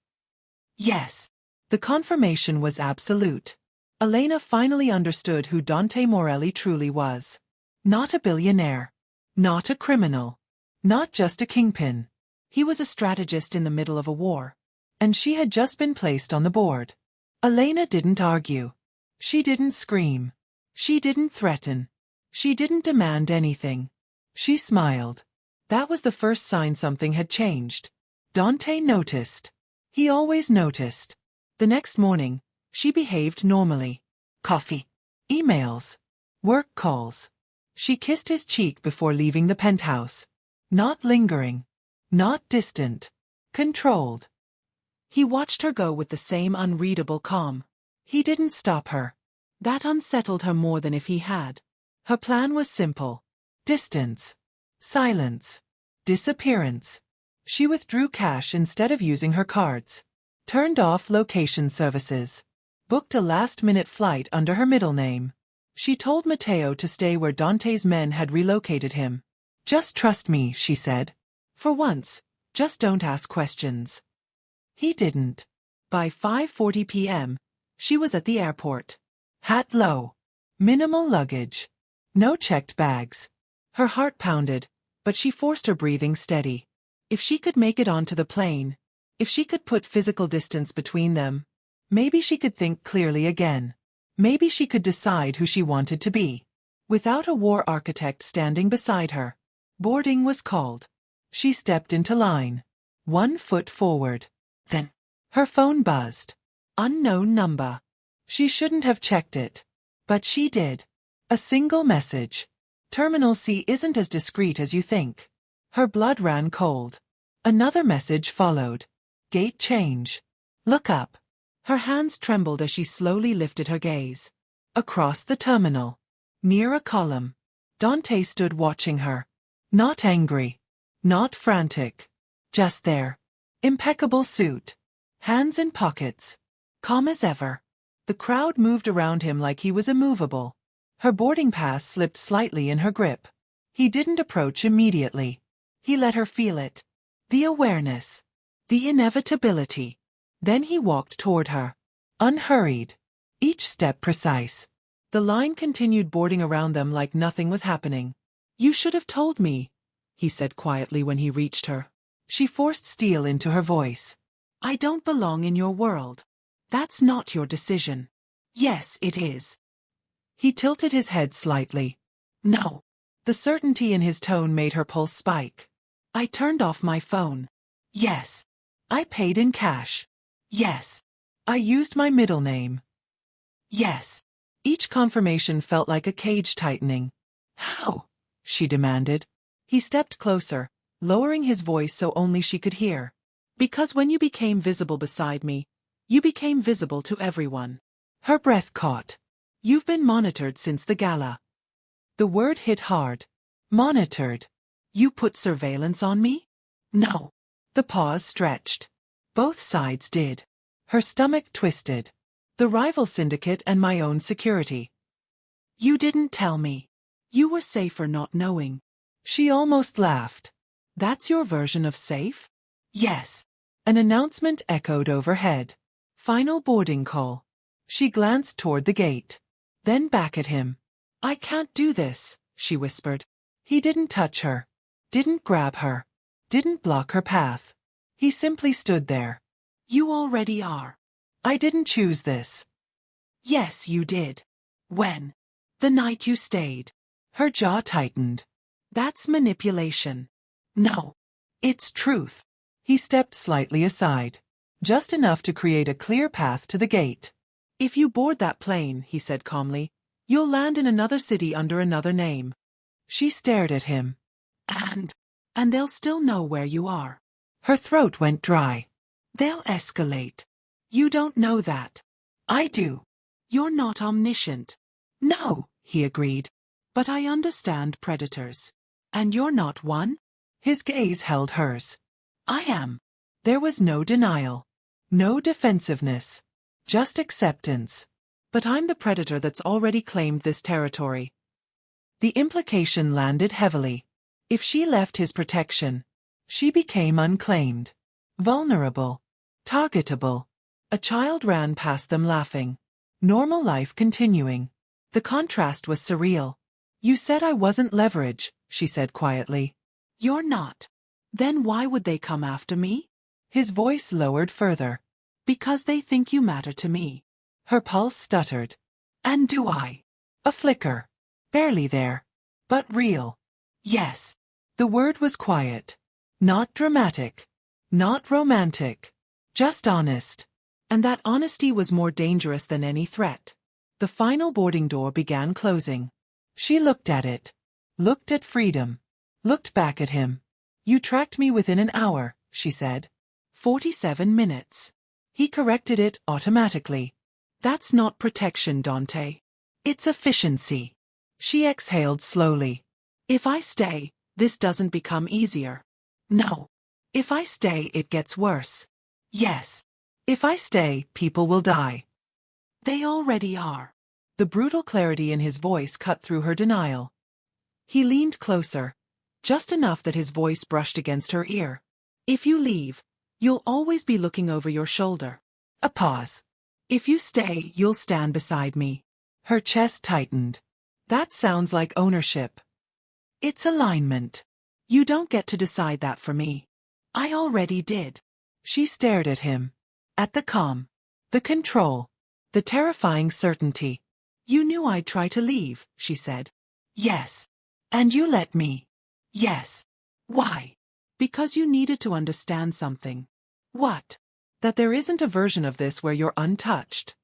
Yes. The confirmation was absolute. Elena finally understood who Dante Morelli truly was. Not a billionaire. Not a criminal. Not just a kingpin. He was a strategist in the middle of a war. And she had just been placed on the board. Elena didn't argue. She didn't scream. She didn't threaten. She didn't demand anything. She smiled. That was the first sign something had changed. Dante noticed. He always noticed. The next morning, she behaved normally. Coffee. Emails. Work calls. She kissed his cheek before leaving the penthouse. Not lingering. Not distant. Controlled. He watched her go with the same unreadable calm. He didn't stop her. That unsettled her more than if he had. Her plan was simple. Distance. Silence. Disappearance. She withdrew cash instead of using her cards. Turned off location services. Booked a last-minute flight under her middle name. She told Matteo to stay where Dante's men had relocated him. "Just trust me," she said. "For once, just don't ask questions." He didn't. By 5:40 p.m., she was at the airport. Hat low. Minimal luggage. No checked bags. Her heart pounded, but she forced her breathing steady. If she could make it onto the plane, if she could put physical distance between them, maybe she could think clearly again. Maybe she could decide who she wanted to be. Without a war architect standing beside her. Boarding was called. She stepped into line. 1 foot forward. Then, her phone buzzed. Unknown number. She shouldn't have checked it. But she did. A single message. "Terminal C isn't as discreet as you think." Her blood ran cold. Another message followed. "Gate change. Look up." Her hands trembled as she slowly lifted her gaze. Across the terminal, near a column, Dante stood watching her. Not angry. Not frantic. Just there. Impeccable suit. Hands in pockets. Calm as ever. The crowd moved around him like he was immovable. Her boarding pass slipped slightly in her grip. He didn't approach immediately. He let her feel it. The awareness. The inevitability. Then he walked toward her. Unhurried. Each step precise. The line continued boarding around them like nothing was happening. "You should have told me," he said quietly when he reached her. She forced steel into her voice. "I don't belong in your world. That's not your decision." "Yes, it is." He tilted his head slightly. "No." The certainty in his tone made her pulse spike. "I turned off my phone." "Yes." "I paid in cash." "Yes." "I used my middle name." "Yes." Each confirmation felt like a cage tightening. "How?" she demanded. He stepped closer, lowering his voice so only she could hear. "Because when you became visible beside me, you became visible to everyone." Her breath caught. "You've been monitored since the gala." The word hit hard. Monitored. "You put surveillance on me?" "No." The pause stretched. Both sides did. Her stomach twisted. The rival syndicate and my own security. "You didn't tell me. You were safer not knowing." She almost laughed. "That's your version of safe?" "Yes." An announcement echoed overhead. Final boarding call. She glanced toward the gate. Then back at him. "I can't do this," she whispered. He didn't touch her. Didn't grab her. Didn't block her path. He simply stood there. "You already are." "I didn't choose this." "Yes, you did." "When?" "The night you stayed." Her jaw tightened. "That's manipulation." "No. It's truth." He stepped slightly aside. Just enough to create a clear path to the gate. "If you board that plane," he said calmly, "you'll land in another city under another name." She stared at him. And they'll still know where you are." Her throat went dry. "They'll escalate." "You don't know that." "I do." "You're not omniscient." "No," he agreed. "But I understand predators." "And you're not one?" His gaze held hers. "I am." There was no denial. No defensiveness. Just acceptance. "But I'm the predator that's already claimed this territory." The implication landed heavily. If she left his protection, she became unclaimed. Vulnerable. Targetable. A child ran past them laughing. Normal life continuing. The contrast was surreal. "You said I wasn't leverage," she said quietly. "You're not." "Then why would they come after me?" His voice lowered further. "Because they think you matter to me." Her pulse stuttered. "And do I?" A flicker. Barely there. But real. "Yes." The word was quiet. Not dramatic. Not romantic. Just honest. And that honesty was more dangerous than any threat. The final boarding door began closing. She looked at it. Looked at freedom. Looked back at him. "You tracked me within an hour," she said. 47 minutes. He corrected it automatically. "That's not protection, Dante. It's efficiency." She exhaled slowly. "If I stay, this doesn't become easier." "No." "If I stay, it gets worse." "Yes." "If I stay, people will die." "They already are." The brutal clarity in his voice cut through her denial. He leaned closer, just enough that his voice brushed against her ear. "If you leave, you'll always be looking over your shoulder." A pause. "If you stay, you'll stand beside me." Her chest tightened. "That sounds like ownership." "It's alignment. You don't get to decide that for me." "I already did." She stared at him. At the calm. The control. The terrifying certainty. "You knew I'd try to leave," she said. "Yes." "And you let me." "Yes." "Why?" "Because you needed to understand something." "What?" "That there isn't a version of this where you're untouched."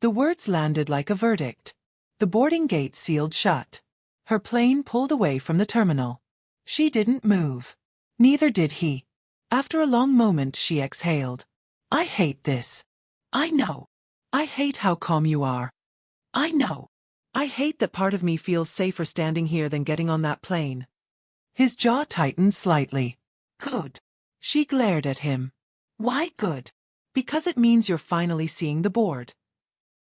The words landed like a verdict. The boarding gate sealed shut. Her plane pulled away from the terminal. She didn't move. Neither did he. After a long moment she exhaled. "I hate this." "I know." "I hate how calm you are." I know. I hate that part of me feels safer standing here than getting on that plane. His jaw tightened slightly. Good. She glared at him. Why good? Because it means you're finally seeing the board.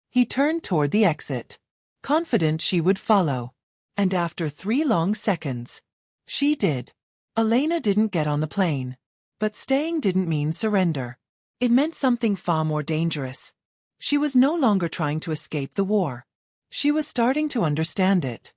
He turned toward the exit, confident she would follow. And after 3 long seconds, she did. Elena didn't get on the plane. But staying didn't mean surrender. It meant something far more dangerous. She was no longer trying to escape the war. She was starting to understand it.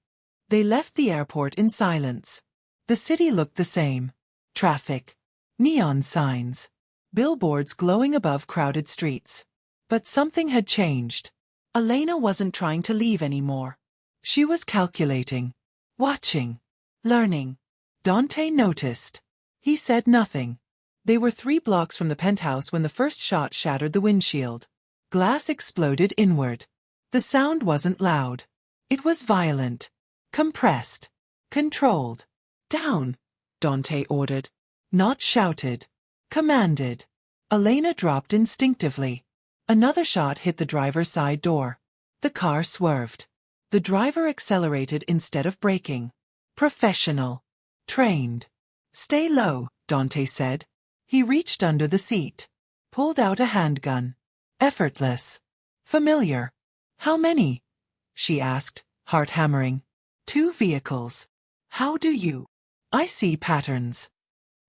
They left the airport in silence. The city looked the same. Traffic. Neon signs. Billboards glowing above crowded streets. But something had changed. Elena wasn't trying to leave anymore. She was calculating. Watching. Learning. Dante noticed. He said nothing. They were 3 blocks from the penthouse when the first shot shattered the windshield. Glass exploded inward. The sound wasn't loud. It was violent. Compressed. Controlled. Down, Dante ordered. Not shouted. Commanded. Elena dropped instinctively. Another shot hit the driver's side door. The car swerved. The driver accelerated instead of braking. Professional. Trained. Stay low, Dante said. He reached under the seat. Pulled out a handgun. Effortless. Familiar. How many? She asked, heart hammering. 2 vehicles. How do you? I see patterns.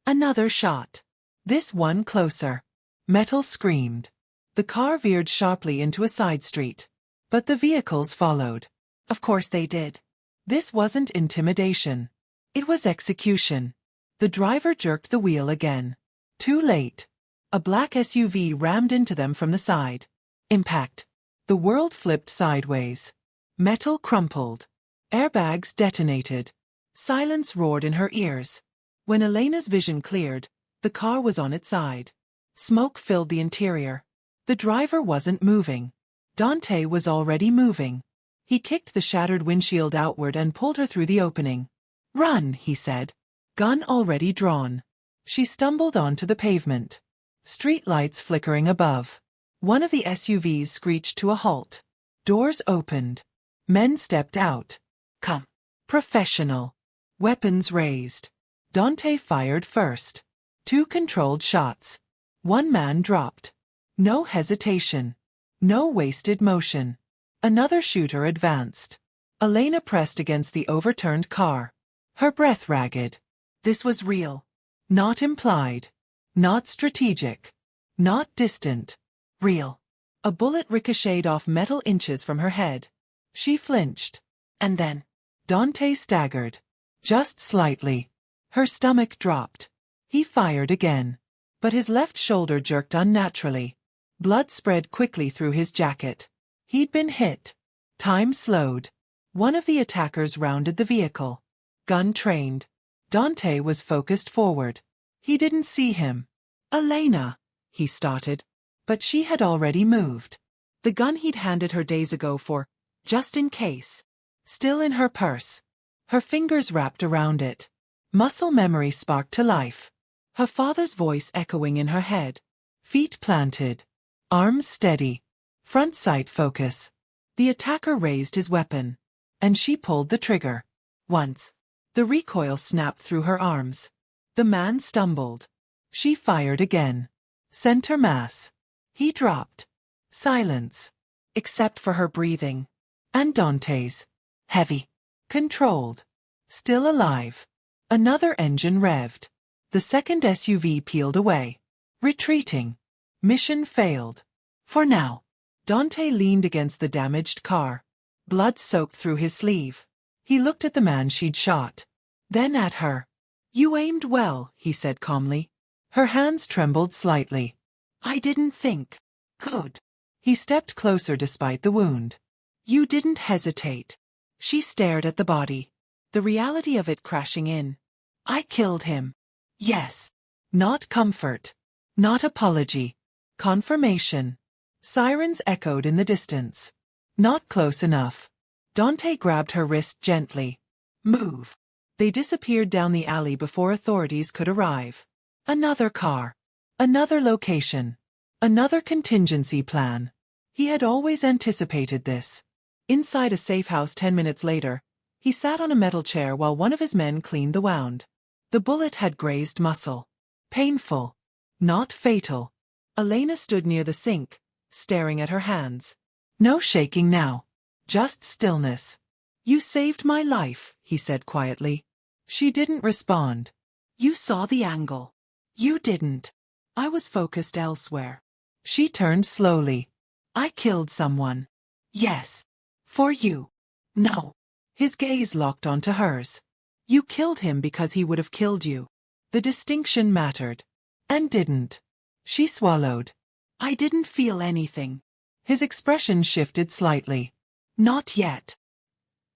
Another shot. This one closer. Metal screamed. The car veered sharply into a side street. But the vehicles followed. Of course they did. This wasn't intimidation. It was execution. The driver jerked the wheel again. Too late. A black SUV rammed into them from the side. Impact. The world flipped sideways. Metal crumpled. Airbags detonated. Silence roared in her ears. When Elena's vision cleared, the car was on its side. Smoke filled the interior. The driver wasn't moving. Dante was already moving. He kicked the shattered windshield outward and pulled her through the opening. Run, he said. Gun already drawn. She stumbled onto the pavement. Street lights flickering above. One of the SUVs screeched to a halt. Doors opened. Men stepped out. Come. Professional. Weapons raised. Dante fired first. 2 controlled shots. 1 man dropped. No hesitation. No wasted motion. Another shooter advanced. Elena pressed against the overturned car. Her breath ragged. This was real. Not implied. Not strategic. Not distant. Real. A bullet ricocheted off metal inches from her head. She flinched. And then, Dante staggered. Just slightly. Her stomach dropped. He fired again. But his left shoulder jerked unnaturally. Blood spread quickly through his jacket. He'd been hit. Time slowed. One of the attackers rounded the vehicle. Gun trained. Dante was focused forward. He didn't see him. Elena, he started. But she had already moved. The gun he'd handed her days ago for, just in case, still in her purse. Her fingers wrapped around it. Muscle memory sparked to life. Her father's voice echoing in her head. Feet planted. Arms steady. Front sight focus. The attacker raised his weapon. And she pulled the trigger. Once. The recoil snapped through her arms. The man stumbled. She fired again. Center mass. He dropped. Silence. Except for her breathing. And Dante's. Heavy. Controlled. Still alive. Another engine revved. The second SUV peeled away. Retreating. Mission failed. For now. Dante leaned against the damaged car. Blood soaked through his sleeve. He looked at the man she'd shot. Then at her. You aimed well, he said calmly. Her hands trembled slightly. I didn't think. Good. He stepped closer despite the wound. You didn't hesitate. She stared at the body. The reality of it crashing in. I killed him. Yes. Not comfort. Not apology. Confirmation. Sirens echoed in the distance. Not close enough. Dante grabbed her wrist gently. Move. They disappeared down the alley before authorities could arrive. Another car. Another location. Another contingency plan. He had always anticipated this. Inside a safe house 10 minutes later, he sat on a metal chair while one of his men cleaned the wound. The bullet had grazed muscle. Painful. Not fatal. Elena stood near the sink, staring at her hands. No shaking now. Just stillness. You saved my life, he said quietly. She didn't respond. You saw the angle. You didn't. I was focused elsewhere. She turned slowly. I killed someone. Yes. For you. No. His gaze locked onto hers. You killed him because he would have killed you. The distinction mattered. And didn't. She swallowed. I didn't feel anything. His expression shifted slightly. Not yet.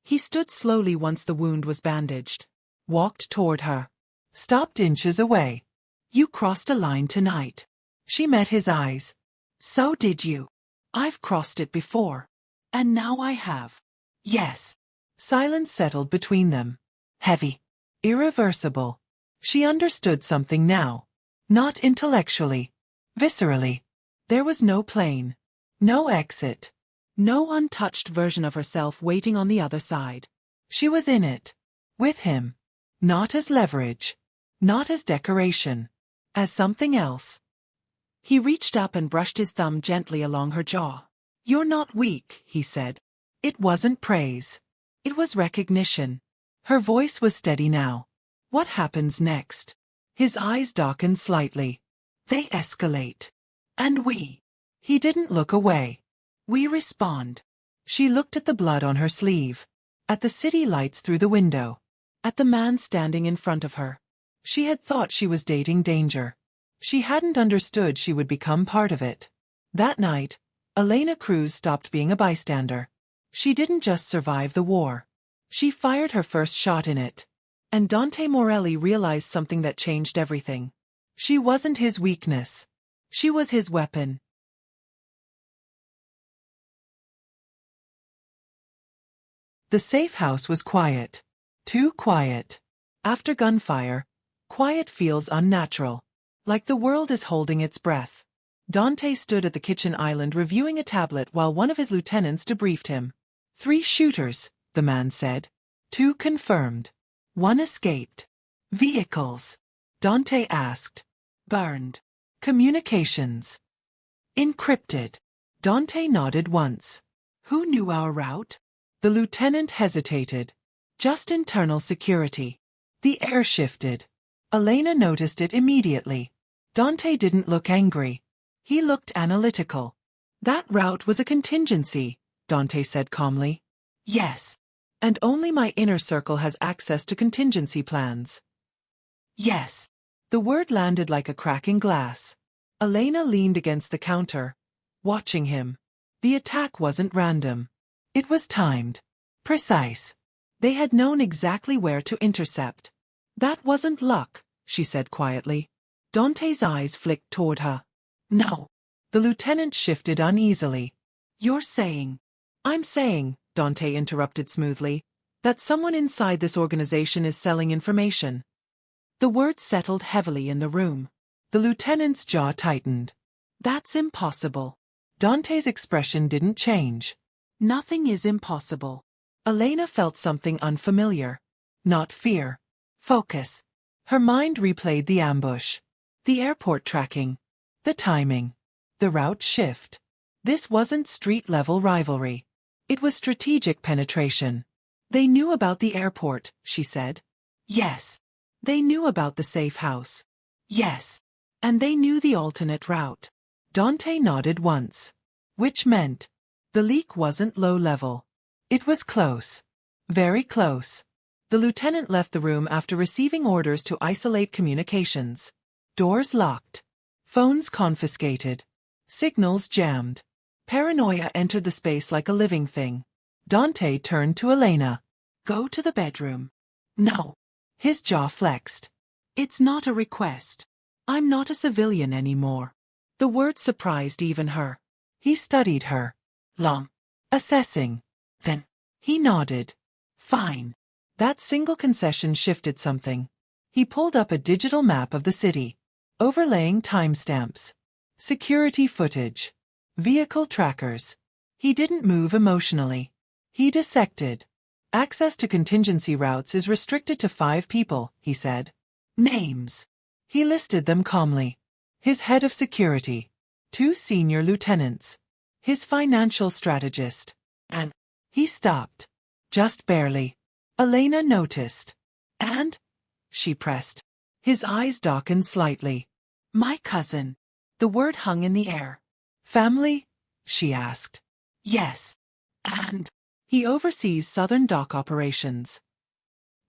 He stood slowly once the wound was bandaged. Walked toward her. Stopped inches away. You crossed a line tonight. She met his eyes. So did you. I've crossed it before. And now I have. Yes. Silence settled between them. Heavy. Irreversible. She understood something now. Not intellectually. Viscerally. There was no plane. No exit. No untouched version of herself waiting on the other side. She was in it. With him. Not as leverage. Not as decoration. As something else. He reached up and brushed his thumb gently along her jaw. You're not weak, he said. It wasn't praise. It was recognition. Her voice was steady now. What happens next? His eyes darkened slightly. They escalate. And we. He didn't look away. We respond. She looked at the blood on her sleeve. At the city lights through the window. At the man standing in front of her. She had thought she was dating danger. She hadn't understood she would become part of it. That night, Elena Cruz stopped being a bystander. She didn't just survive the war. She fired her first shot in it. And Dante Morelli realized something that changed everything. She wasn't his weakness. She was his weapon. The safe house was quiet. Too quiet. After gunfire, quiet feels unnatural. Like the world is holding its breath. Dante stood at the kitchen island reviewing a tablet while one of his lieutenants debriefed him. 3 shooters, the man said. 2 confirmed. 1 escaped. Vehicles? Dante asked. Burned. Communications. Encrypted. Dante nodded once. Who knew our route? The lieutenant hesitated. Just internal security. The air shifted. Elena noticed it immediately. Dante didn't look angry. He looked analytical. That route was a contingency, Dante said calmly. Yes. And only my inner circle has access to contingency plans. Yes. The word landed like a crack in glass. Elena leaned against the counter, watching him. The attack wasn't random. It was timed. Precise. They had known exactly where to intercept. That wasn't luck, she said quietly. Dante's eyes flicked toward her. No. The lieutenant shifted uneasily. You're saying. I'm saying, Dante interrupted smoothly, that someone inside this organization is selling information. The words settled heavily in the room. The lieutenant's jaw tightened. That's impossible. Dante's expression didn't change. Nothing is impossible. Elena felt something unfamiliar. Not fear. Focus. Her mind replayed the ambush. The airport tracking. The timing. The route shift. This wasn't street-level rivalry. It was strategic penetration. They knew about the airport, she said. Yes. They knew about the safe house. Yes. And they knew the alternate route. Dante nodded once. Which meant the leak wasn't low-level. It was close. Very close. The lieutenant left the room after receiving orders to isolate communications. Doors locked. Phones confiscated. Signals jammed. Paranoia entered the space like a living thing. Dante turned to Elena. Go to the bedroom. No. His jaw flexed. It's not a request. I'm not a civilian anymore. The word surprised even her. He studied her. Long. Assessing. Then. He nodded. Fine. That single concession shifted something. He pulled up a digital map of the city. Overlaying timestamps. Security footage. Vehicle trackers. He didn't move emotionally. He dissected. Access to contingency routes is restricted to 5 people, he said. Names. He listed them calmly. His head of security. 2 senior lieutenants. His financial strategist. And he stopped. Just barely. Elena noticed. And? She pressed. His eyes darkened slightly. My cousin. The word hung in the air. Family? She asked. Yes. And? He oversees Southern Dock operations.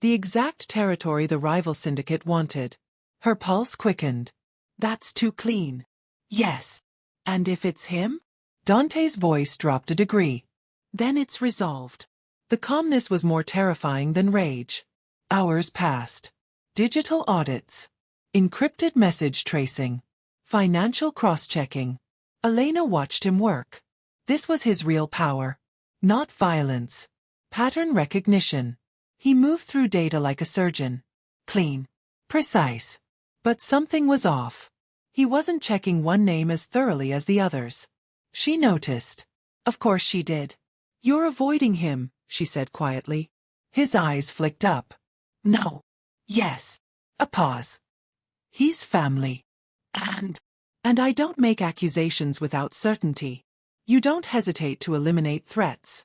The exact territory the rival syndicate wanted. Her pulse quickened. That's too clean. Yes. And if it's him? Dante's voice dropped a degree. Then it's resolved. The calmness was more terrifying than rage. Hours passed. Digital audits. Encrypted message tracing. Financial cross-checking. Elena watched him work. This was his real power. Not violence. Pattern recognition. He moved through data like a surgeon. Clean. Precise. But something was off. He wasn't checking one name as thoroughly as the others. She noticed. Of course she did. You're avoiding him, she said quietly. His eyes flicked up. No. Yes. A pause. He's family. And I don't make accusations without certainty. You don't hesitate to eliminate threats.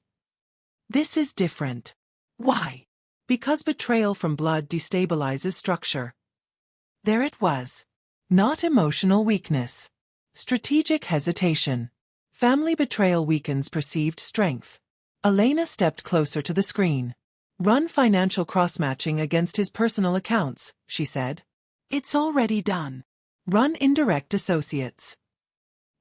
This is different. Why? Because betrayal from blood destabilizes structure. There it was. Not emotional weakness. Strategic hesitation. Family betrayal weakens perceived strength. Elena stepped closer to the screen. Run financial cross-matching against his personal accounts, she said. It's already done. Run indirect associates.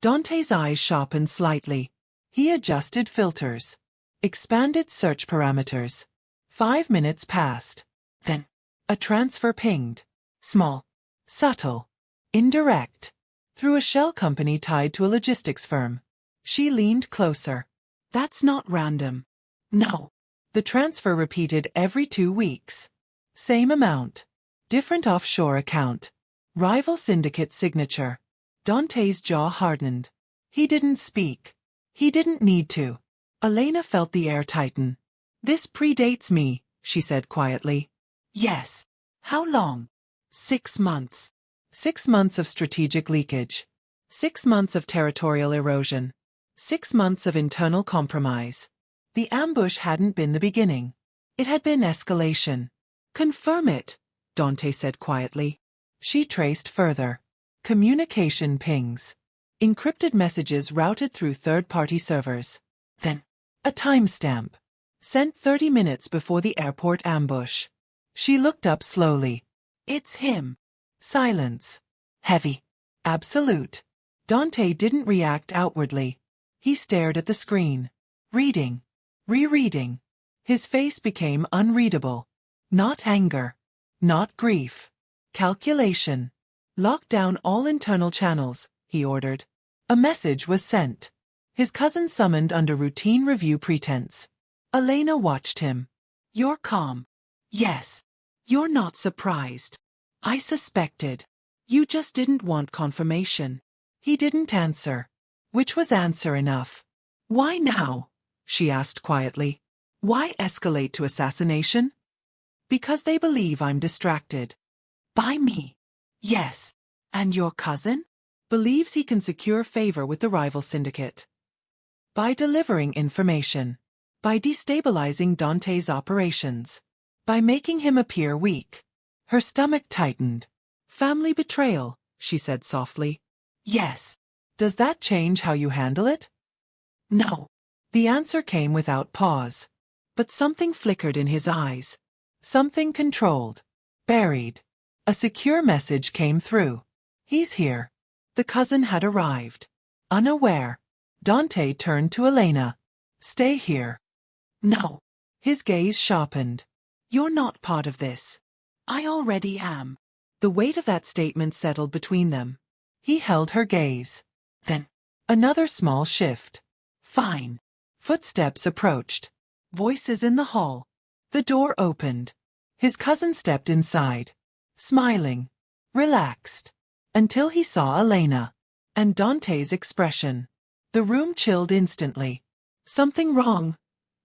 Dante's eyes sharpened slightly. He adjusted filters. Expanded search parameters. 5 minutes passed. Then, a transfer pinged. Small. Subtle. Indirect. Through a shell company tied to a logistics firm. She leaned closer. That's not random. No. The transfer repeated every 2 weeks. Same amount. Different offshore account. Rival syndicate signature. Dante's jaw hardened. He didn't speak. He didn't need to. Elena felt the air tighten. This predates me, she said quietly. Yes. How long? 6 months. 6 months of strategic leakage. 6 months of territorial erosion. 6 months of internal compromise. The ambush hadn't been the beginning. It had been escalation. Confirm it, Dante said quietly. She traced further. Communication pings. Encrypted messages routed through third-party servers. Then, a timestamp. Sent 30 minutes before the airport ambush. She looked up slowly. It's him. Silence. Heavy. Absolute. Dante didn't react outwardly. He stared at the screen. Reading. Rereading. His face became unreadable. Not anger. Not grief. Calculation. Lock down all internal channels, he ordered. A message was sent. His cousin summoned under routine review pretense. Elena watched him. You're calm. Yes. You're not surprised. I suspected. You just didn't want confirmation. He didn't answer. Which was answer enough. Why now? She asked quietly. Why escalate to assassination? Because they believe I'm distracted. By me. Yes. And your cousin? Believes he can secure favor with the rival syndicate. By delivering information. By destabilizing Dante's operations. By making him appear weak. Her stomach tightened. Family betrayal, she said softly. Yes. Does that change how you handle it? No. The answer came without pause. But something flickered in his eyes. Something controlled. Buried. A secure message came through. He's here. The cousin had arrived. Unaware. Dante turned to Elena. Stay here. No. His gaze sharpened. You're not part of this. I already am. The weight of that statement settled between them. He held her gaze. Then, another small shift. Fine. Footsteps approached. Voices in the hall. The door opened. His cousin stepped inside. Smiling. Relaxed. Until he saw Elena. And Dante's expression. The room chilled instantly. Something wrong?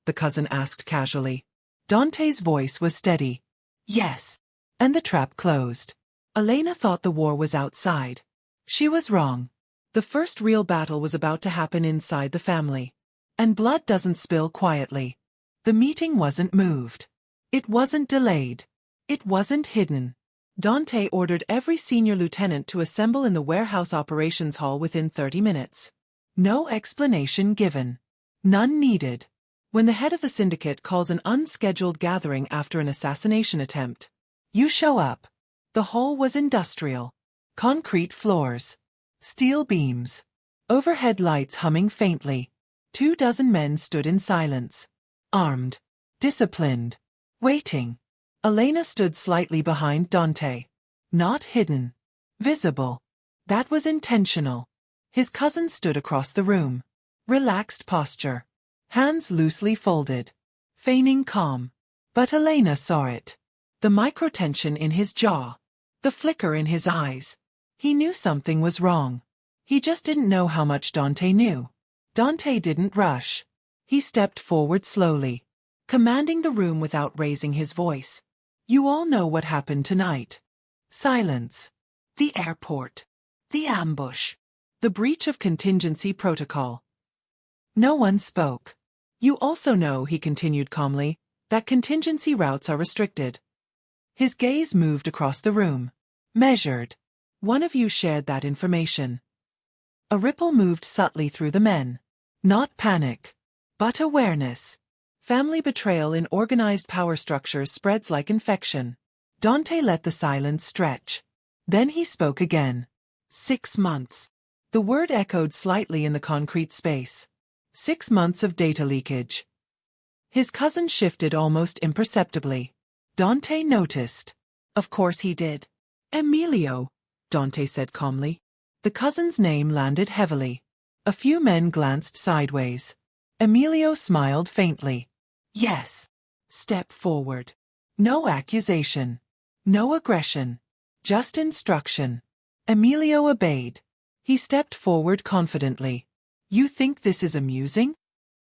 the cousin asked casually. Dante's voice was steady. Yes. And the trap closed. Elena thought the war was outside. She was wrong. The first real battle was about to happen inside the family. And blood doesn't spill quietly. The meeting wasn't moved. It wasn't delayed. It wasn't hidden. Dante ordered every senior lieutenant to assemble in the warehouse operations hall within 30 minutes. No explanation given. None needed. When the head of the syndicate calls an unscheduled gathering after an assassination attempt, you show up. The hall was industrial. Concrete floors. Steel beams. Overhead lights humming faintly. 24 men stood in silence. Armed. Disciplined. Waiting. Elena stood slightly behind Dante. Not hidden. Visible. That was intentional. His cousin stood across the room. Relaxed posture. Hands loosely folded. Feigning calm. But Elena saw it. The microtension in his jaw. The flicker in his eyes. He knew something was wrong. He just didn't know how much Dante knew. Dante didn't rush. He stepped forward slowly, commanding the room without raising his voice. You all know what happened tonight. Silence. The airport. The ambush. The breach of contingency protocol. No one spoke. You also know, he continued calmly, that contingency routes are restricted. His gaze moved across the room. Measured. One of you shared that information. A ripple moved subtly through the men. Not panic, but awareness. Family betrayal in organized power structures spreads like infection. Dante let the silence stretch. Then he spoke again. 6 months. The word echoed slightly in the concrete space. 6 months of data leakage. His cousin shifted almost imperceptibly. Dante noticed. Of course he did. Emilio, Dante said calmly. The cousin's name landed heavily. A few men glanced sideways. Emilio smiled faintly. Yes. Step forward. No accusation. No aggression. Just instruction. Emilio obeyed. He stepped forward confidently. You think this is amusing?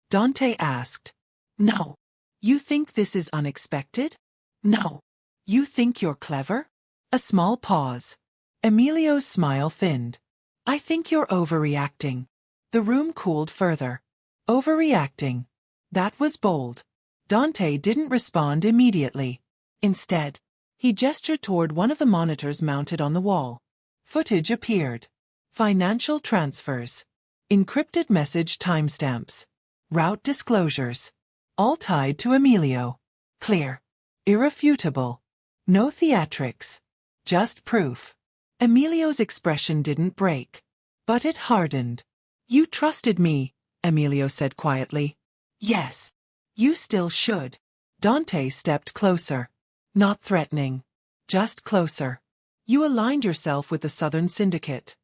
Dante asked. No. You think this is unexpected? No. You think you're clever? A small pause. Emilio's smile thinned. I think you're overreacting. The room cooled further. Overreacting. That was bold. Dante didn't respond immediately. Instead, he gestured toward one of the monitors mounted on the wall. Footage appeared. Financial transfers. Encrypted message timestamps. Route disclosures. All tied to Emilio. Clear. Irrefutable. No theatrics. Just proof. Emilio's expression didn't break. But it hardened. You trusted me, Emilio said quietly. Yes. You still should. Dante stepped closer. Not threatening. Just closer. You aligned yourself with the Southern Syndicate.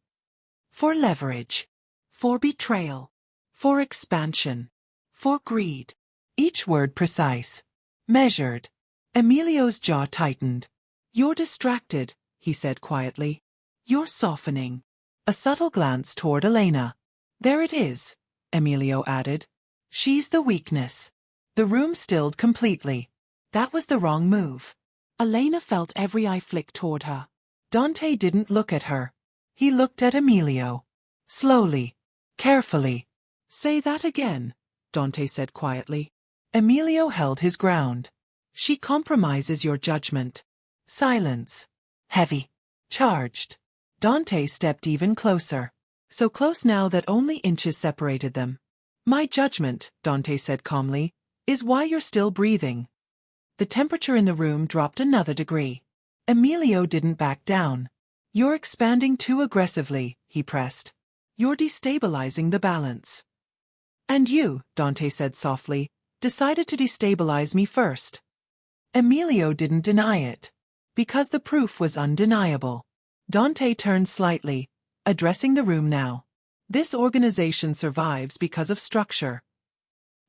For leverage. For betrayal. For expansion. For greed. Each word precise. Measured. Emilio's jaw tightened. You're distracted, he said quietly. You're softening. A subtle glance toward Elena. There it is, Emilio added. She's the weakness. The room stilled completely. That was the wrong move. Elena felt every eye flick toward her. Dante didn't look at her. He looked at Emilio. Slowly. Carefully. Say that again, Dante said quietly. Emilio held his ground. She compromises your judgment. Silence. Heavy. Charged. Dante stepped even closer. So close now that only inches separated them. My judgment, Dante said calmly, is why you're still breathing. The temperature in the room dropped another degree. Emilio didn't back down. You're expanding too aggressively, he pressed. You're destabilizing the balance. And you, Dante said softly, decided to destabilize me first. Emilio didn't deny it. Because the proof was undeniable. Dante turned slightly, addressing the room now. This organization survives because of structure.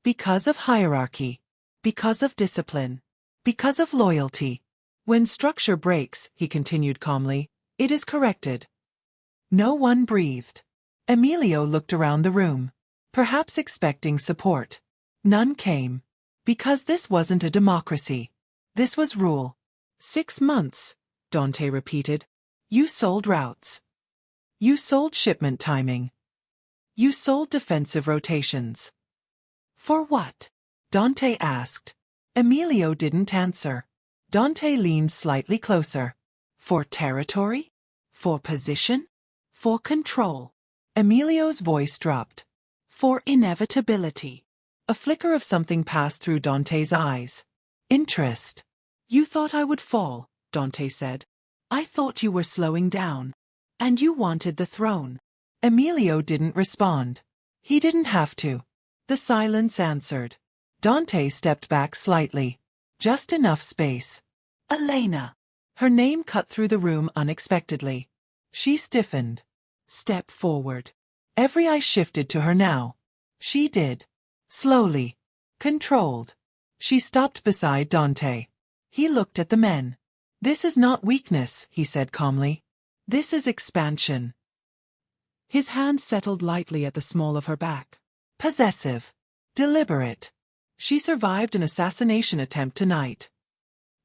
Because of hierarchy. Because of discipline. Because of loyalty. When structure breaks, he continued calmly, it is corrected. No one breathed. Emilio looked around the room, perhaps expecting support. None came. Because this wasn't a democracy. This was rule. 6 months, Dante repeated. You sold routes. You sold shipment timing. You sold defensive rotations. For what? Dante asked. Emilio didn't answer. Dante leaned slightly closer. For territory? For position? For control? Emilio's voice dropped. For inevitability. A flicker of something passed through Dante's eyes. Interest. You thought I would fall, Dante said. I thought you were slowing down. And you wanted the throne. Emilio didn't respond. He didn't have to. The silence answered. Dante stepped back slightly. Just enough space. Elena. Her name cut through the room unexpectedly. She stiffened. Step forward. Every eye shifted to her now. She did. Slowly. Controlled. She stopped beside Dante. He looked at the men. This is not weakness, he said calmly. This is expansion. His hand settled lightly at the small of her back. Possessive. Deliberate. She survived an assassination attempt tonight.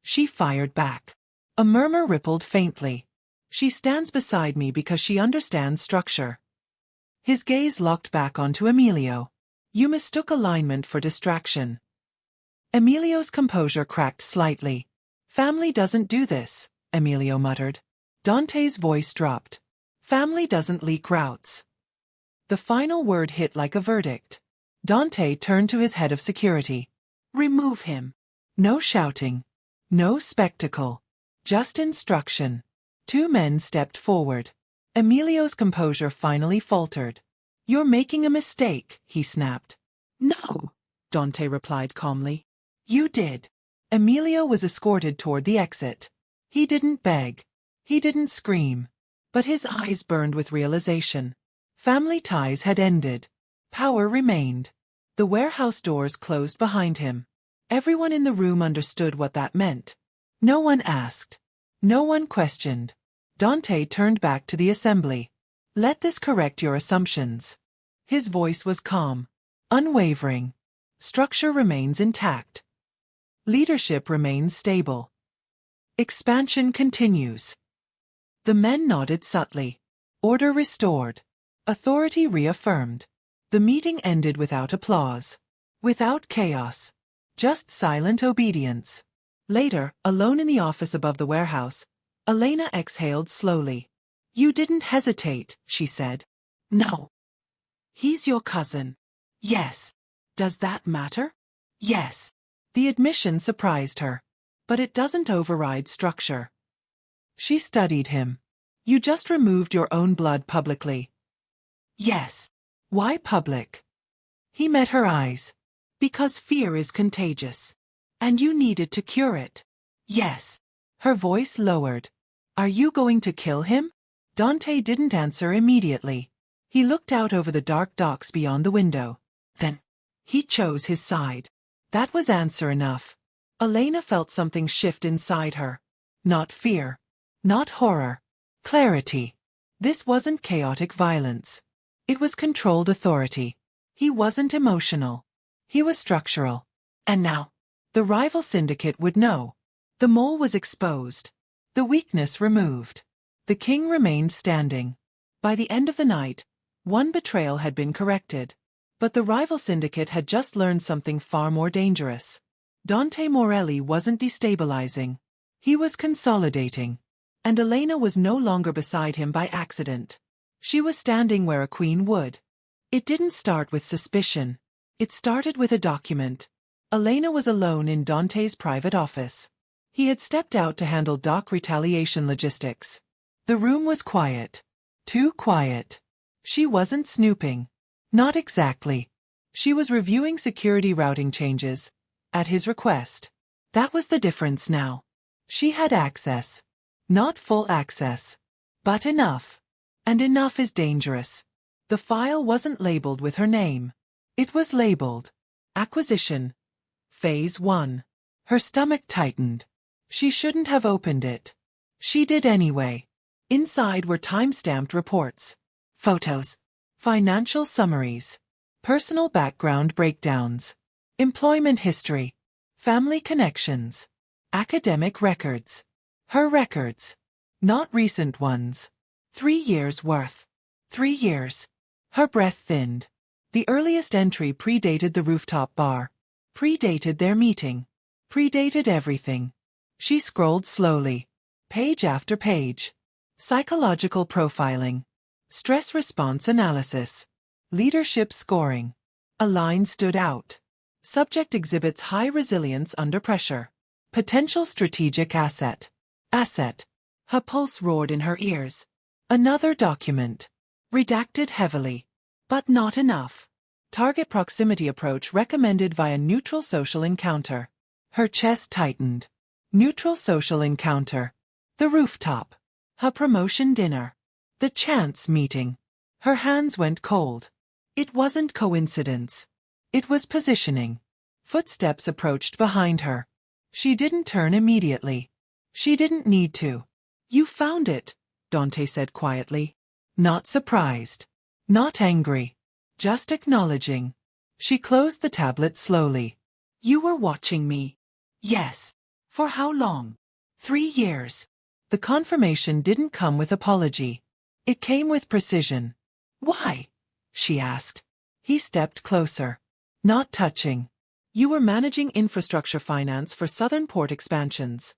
She fired back. A murmur rippled faintly. She stands beside me because she understands structure. His gaze locked back onto Emilio. You mistook alignment for distraction. Emilio's composure cracked slightly. Family doesn't do this, Emilio muttered. Dante's voice dropped. Family doesn't leak routes. The final word hit like a verdict. Dante turned to his head of security. Remove him. No shouting. No spectacle. Just instruction. 2 men stepped forward. Emilio's composure finally faltered. You're making a mistake, he snapped. No, Dante replied calmly. You did. Emilio was escorted toward the exit. He didn't beg. He didn't scream. But his eyes burned with realization. Family ties had ended. Power remained. The warehouse doors closed behind him. Everyone in the room understood what that meant. No one asked. No one questioned. Dante turned back to the assembly. Let this correct your assumptions. His voice was calm. Unwavering. Structure remains intact. Leadership remains stable. Expansion continues. The men nodded subtly. Order restored. Authority reaffirmed. The meeting ended without applause. Without chaos. Just silent obedience. Later, alone in the office above the warehouse, Elena exhaled slowly. You didn't hesitate, she said. No. He's your cousin. Yes. Does that matter? Yes. The admission surprised her. But it doesn't override structure. She studied him. You just removed your own blood publicly. Yes. Why public? He met her eyes. Because fear is contagious. And you needed to cure it. Yes. Her voice lowered. Are you going to kill him? Dante didn't answer immediately. He looked out over the dark docks beyond the window. Then, he chose his side. That was answer enough. Elena felt something shift inside her. Not fear. Not horror. Clarity. This wasn't chaotic violence. It was controlled authority. He wasn't emotional. He was structural. And now, the rival syndicate would know. The mole was exposed. The weakness removed. The king remained standing. By the end of the night, one betrayal had been corrected. But the rival syndicate had just learned something far more dangerous. Dante Morelli wasn't destabilizing. He was consolidating. And Elena was no longer beside him by accident. She was standing where a queen would. It didn't start with suspicion. It started with a document. Elena was alone in Dante's private office. He had stepped out to handle dock retaliation logistics. The room was quiet. Too quiet. She wasn't snooping. Not exactly. She was reviewing security routing changes. At his request. That was the difference now. She had access. Not full access. But enough. And enough is dangerous. The file wasn't labeled with her name. It was labeled. Acquisition. Phase 1. Her stomach tightened. She shouldn't have opened it. She did anyway. Inside were time-stamped reports. Photos. Financial summaries. Personal background breakdowns. employment history, family connections, academic records. Her records. Not recent ones. 3 years' worth. 3 years. Her breath thinned. The earliest entry predated the rooftop bar. Predated their meeting. Predated everything. She scrolled slowly. Page after page. Psychological profiling. Stress response analysis. Leadership scoring. A line stood out. Subject exhibits high resilience under pressure. Potential strategic asset. Asset. Her pulse roared in her ears. Another document. Redacted heavily. But not enough. Target proximity approach recommended via neutral social encounter. Her chest tightened. Neutral social encounter. The rooftop. Her promotion dinner. The chance meeting. Her hands went cold. It wasn't coincidence. It was positioning. Footsteps approached behind her. She didn't turn immediately. She didn't need to. You found it, Dante said quietly. Not surprised. Not angry. Just acknowledging. She closed the tablet slowly. You were watching me. Yes. For how long? 3 years. The confirmation didn't come with apology. It came with precision. Why? She asked. He stepped closer. Not touching. You were managing infrastructure finance for southern port expansions.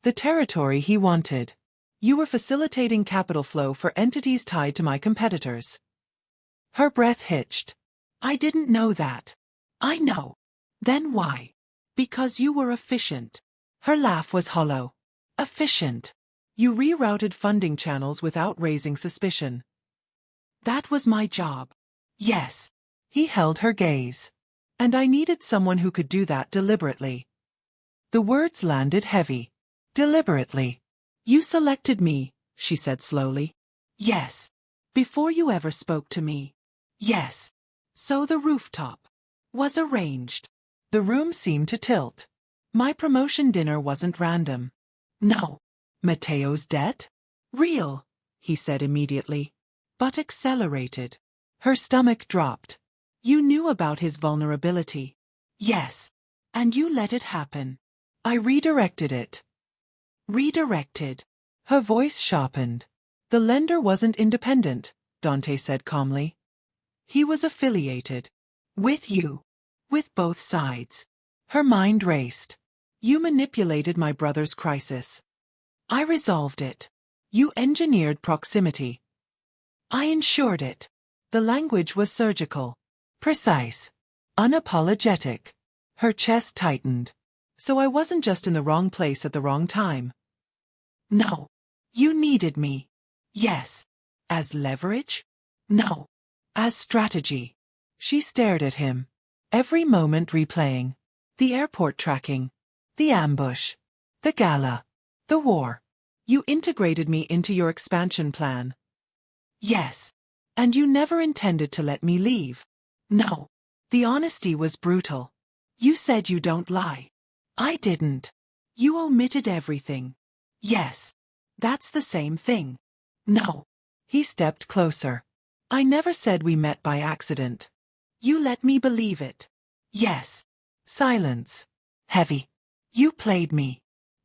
The territory he wanted. You were facilitating capital flow for entities tied to my competitors. Her breath hitched. I didn't know that. I know. Then why? Because you were efficient. Her laugh was hollow. Efficient. You rerouted funding channels without raising suspicion. That was my job. Yes. He held her gaze. And I needed someone who could do that deliberately. The words landed heavy. Deliberately. You selected me, she said slowly. Yes. Before you ever spoke to me. Yes. So the rooftop was arranged. The room seemed to tilt. My promotion dinner wasn't random. No. Matteo's debt? Real, he said immediately. But accelerated. Her stomach dropped. You knew about his vulnerability. Yes. And you let it happen. I redirected it. Redirected. Her voice sharpened. The lender wasn't independent, Dante said calmly. He was affiliated. With you. With both sides. Her mind raced. You manipulated my brother's crisis. I resolved it. You engineered proximity. I ensured it. The language was surgical. Precise. Unapologetic. Her chest tightened. So I wasn't just in the wrong place at the wrong time. No. You needed me. Yes. As leverage? No. As strategy. She stared at him. Every moment replaying. The airport tracking. The ambush. The gala. The war. You integrated me into your expansion plan. Yes. And you never intended to let me leave. No. The honesty was brutal. You said you don't lie. I didn't. You omitted everything. Yes. That's the same thing. No. He stepped closer. I never said we met by accident. You let me believe it. Yes. Silence. Heavy. You played me.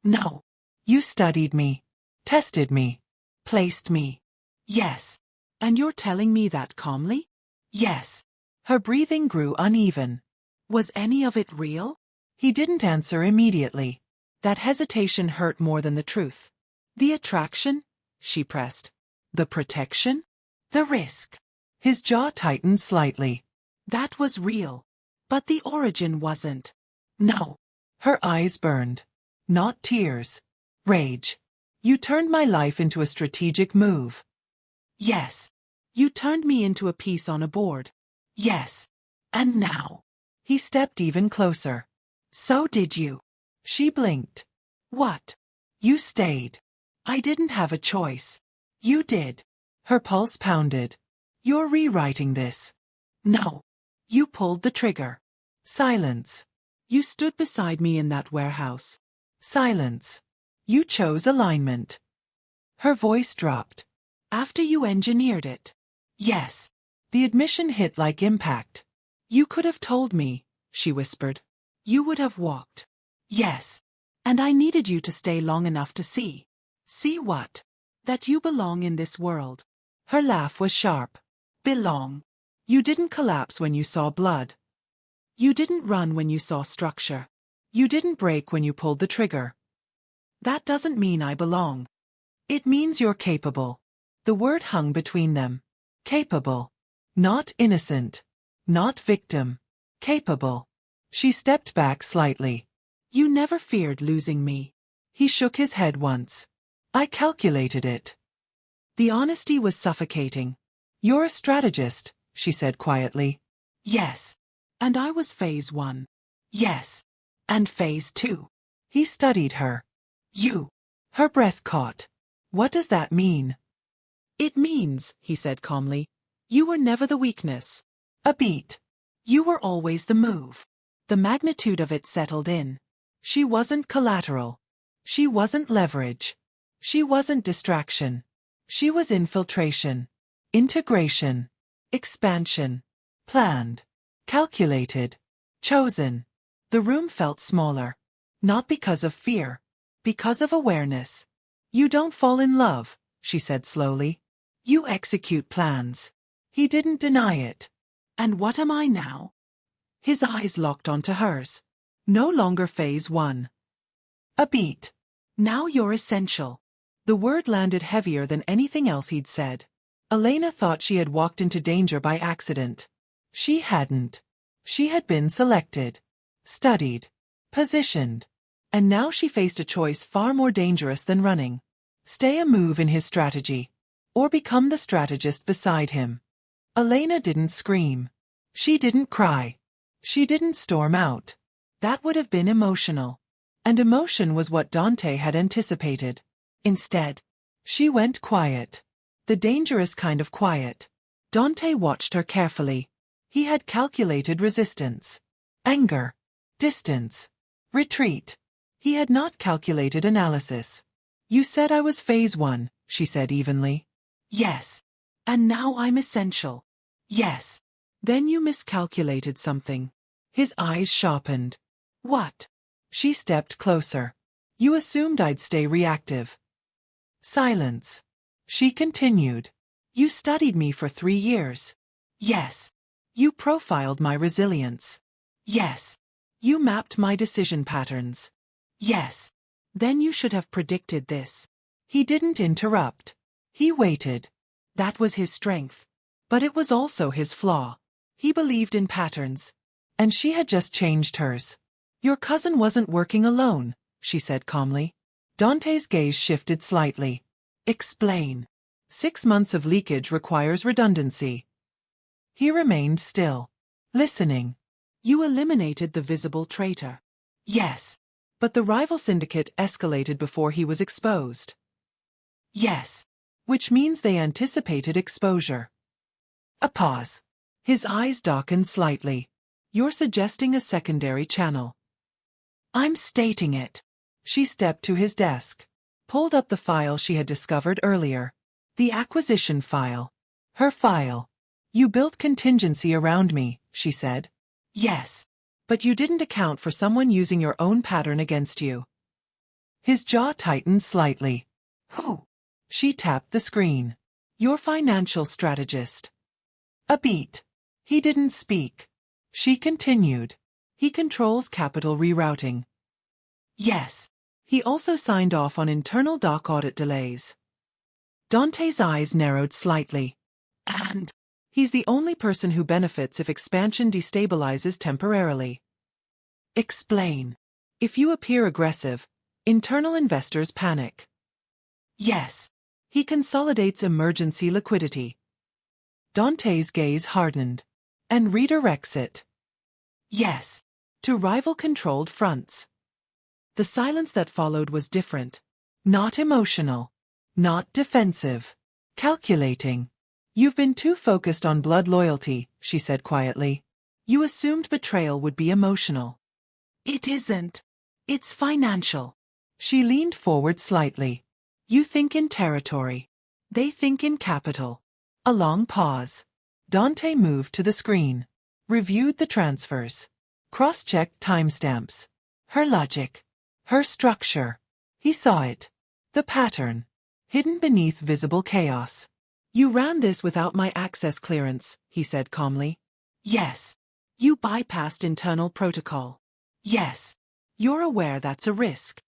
No. You studied me. Tested me. Placed me. Yes. And you're telling me that calmly? Yes. Her breathing grew uneven. Was any of it real? He didn't answer immediately. That hesitation hurt more than the truth. The attraction? She pressed. The protection? The risk. His jaw tightened slightly. That was real. But the origin wasn't. No. Her eyes burned. Not tears. Rage. You turned my life into a strategic move. Yes. You turned me into a piece on a board. Yes. And now. He stepped even closer. So did you. She blinked. What? You stayed. I didn't have a choice. You did. Her pulse pounded. You're rewriting this. No. You pulled the trigger. Silence. You stood beside me in that warehouse. Silence. You chose alignment. Her voice dropped. After you engineered it. Yes. The admission hit like impact. You could have told me, she whispered. You would have walked. Yes. And I needed you to stay long enough to see. See what? That you belong in this world. Her laugh was sharp. Belong. You didn't collapse when you saw blood. You didn't run when you saw structure. You didn't break when you pulled the trigger. That doesn't mean I belong. It means you're capable. The word hung between them. Capable. Not innocent. Not victim. Capable. She stepped back slightly. You never feared losing me. He shook his head once. I calculated it. The honesty was suffocating. You're a strategist, she said quietly. Yes. And I was phase 1. Yes. And phase 2. He studied her. You. Her breath caught. What does that mean? It means, he said calmly, you were never the weakness. A beat. You were always the move. The magnitude of it settled in. She wasn't collateral. She wasn't leverage. She wasn't distraction. She was infiltration. Integration. Expansion. Planned. Calculated. Chosen. The room felt smaller. Not because of fear. Because of awareness. You don't fall in love, she said slowly. You execute plans. He didn't deny it. And what am I now? His eyes locked onto hers. No longer phase 1. A beat. Now you're essential. The word landed heavier than anything else he'd said. Elena thought she had walked into danger by accident. She hadn't. She had been selected, studied, positioned. And now she faced a choice far more dangerous than running. Stay a move in his strategy. Or become the strategist beside him. Elena didn't scream. She didn't cry. She didn't storm out. That would have been emotional. And emotion was what Dante had anticipated. Instead, she went quiet. The dangerous kind of quiet. Dante watched her carefully. He had calculated resistance. Anger. Distance. Retreat. He had not calculated analysis. You said I was phase 1, she said evenly. Yes. And now I'm essential. Yes. Then you miscalculated something. His eyes sharpened. What? She stepped closer. You assumed I'd stay reactive. Silence. She continued. You studied me for 3 years. Yes. You profiled my resilience. Yes. You mapped my decision patterns. Yes. Then you should have predicted this. He didn't interrupt. He waited. That was his strength. But it was also his flaw. He believed in patterns. And she had just changed hers. Your cousin wasn't working alone, she said calmly. Dante's gaze shifted slightly. Explain. 6 months of leakage requires redundancy. He remained still. Listening. You eliminated the visible traitor. Yes. But the rival syndicate escalated before he was exposed. Yes. Which means they anticipated exposure. A pause. His eyes darkened slightly. You're suggesting a secondary channel. I'm stating it. She stepped to his desk. Pulled up the file she had discovered earlier. The acquisition file. Her file. You built contingency around me, she said. Yes. But you didn't account for someone using your own pattern against you. His jaw tightened slightly. Who? She tapped the screen. Your financial strategist. A beat. He didn't speak. She continued. He controls capital rerouting. Yes. He also signed off on internal dock audit delays. Dante's eyes narrowed slightly. And he's the only person who benefits if expansion destabilizes temporarily. Explain. If you appear aggressive, internal investors panic. Yes. He consolidates emergency liquidity. Dante's gaze hardened. And redirects it. Yes. To rival-controlled fronts. The silence that followed was different. Not emotional. Not defensive. Calculating. You've been too focused on blood loyalty, she said quietly. You assumed betrayal would be emotional. It isn't. It's financial. She leaned forward slightly. You think in territory. They think in capital. A long pause. Dante moved to the screen. Reviewed the transfers. Cross-checked timestamps. Her logic. Her structure. He saw it. The pattern. Hidden beneath visible chaos. You ran this without my access clearance, he said calmly. Yes. You bypassed internal protocol. Yes. You're aware that's a risk.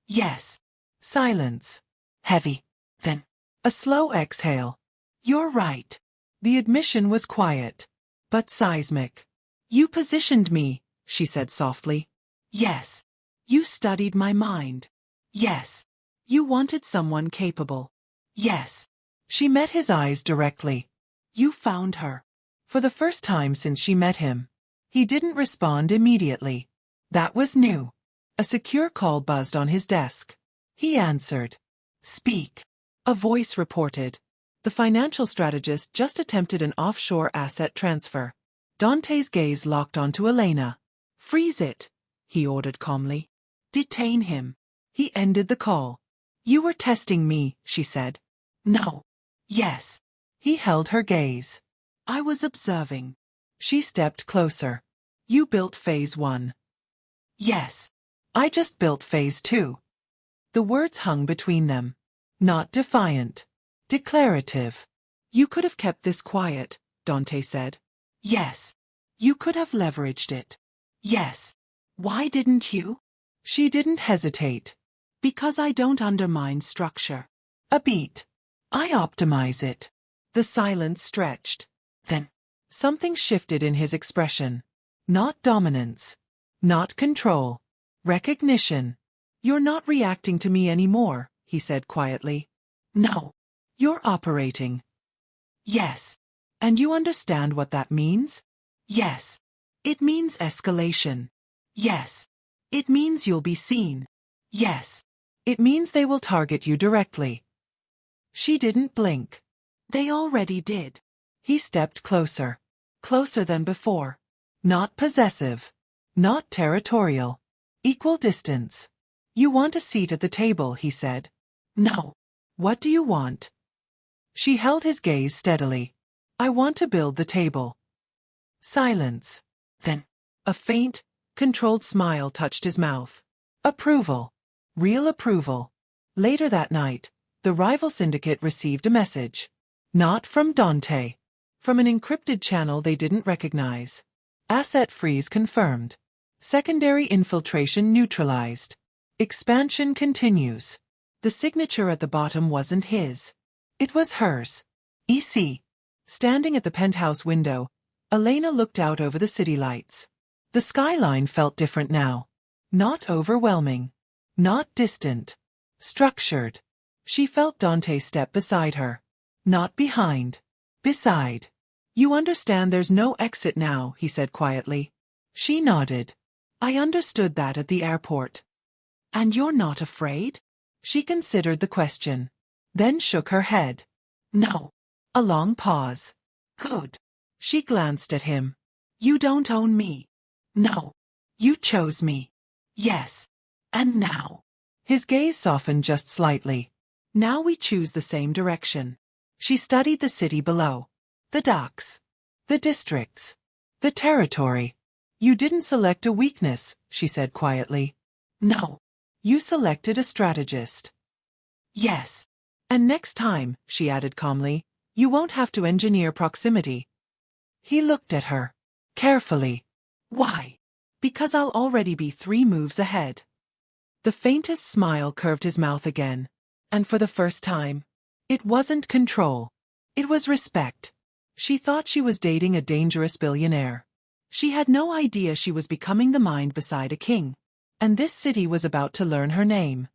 Yes. Silence. Heavy. Then. A slow exhale. You're right. The admission was quiet. But seismic. You positioned me, she said softly. Yes. You studied my mind. Yes. You wanted someone capable. Yes. She met his eyes directly. You found her. For the first time since she met him. He didn't respond immediately. That was new. A secure call buzzed on his desk. He answered. Speak. A voice reported. The financial strategist just attempted an offshore asset transfer. Dante's gaze locked onto Elena. Freeze it, he ordered calmly. Detain him. He ended the call. You were testing me, she said. No. Yes. He held her gaze. I was observing. She stepped closer. You built phase 1. Yes. I just built phase 2. The words hung between them. Not defiant. Declarative. You could have kept this quiet, Dante said. Yes. You could have leveraged it. Yes. Why didn't you? She didn't hesitate. Because I don't undermine structure. A beat. I optimize it. The silence stretched. Then, something shifted in his expression. Not dominance. Not control. Recognition. You're not reacting to me anymore, he said quietly. No. You're operating. Yes. And you understand what that means? Yes. It means escalation. Yes. It means you'll be seen. Yes. It means they will target you directly. She didn't blink. They already did. He stepped closer. Closer than before. Not possessive. Not territorial. Equal distance. You want a seat at the table, he said. No. What do you want? She held his gaze steadily. I want to build the table. Silence. Then, a faint, controlled smile touched his mouth. Approval. Real approval. Later that night, the rival syndicate received a message. Not from Dante. From an encrypted channel they didn't recognize. Asset freeze confirmed. Secondary infiltration neutralized. Expansion continues. The signature at the bottom wasn't his. It was hers. EC. Standing at the penthouse window, Elena looked out over the city lights. The skyline felt different now. Not overwhelming. Not distant. Structured. She felt Dante step beside her. Not behind. Beside. You understand there's no exit now, he said quietly. She nodded. I understood that at the airport. And you're not afraid? She considered the question. Then shook her head. No. A long pause. Good. She glanced at him. You don't own me. No. You chose me. Yes. And now. His gaze softened just slightly. Now we choose the same direction. She studied the city below. The docks. The districts. The territory. You didn't select a weakness, she said quietly. No. You selected a strategist. Yes. And next time, she added calmly, you won't have to engineer proximity. He looked at her. Carefully. Why? Because I'll already be 3 moves ahead. The faintest smile curved his mouth again. And for the first time, it wasn't control. It was respect. She thought she was dating a dangerous billionaire. She had no idea she was becoming the mind beside a king. And this city was about to learn her name.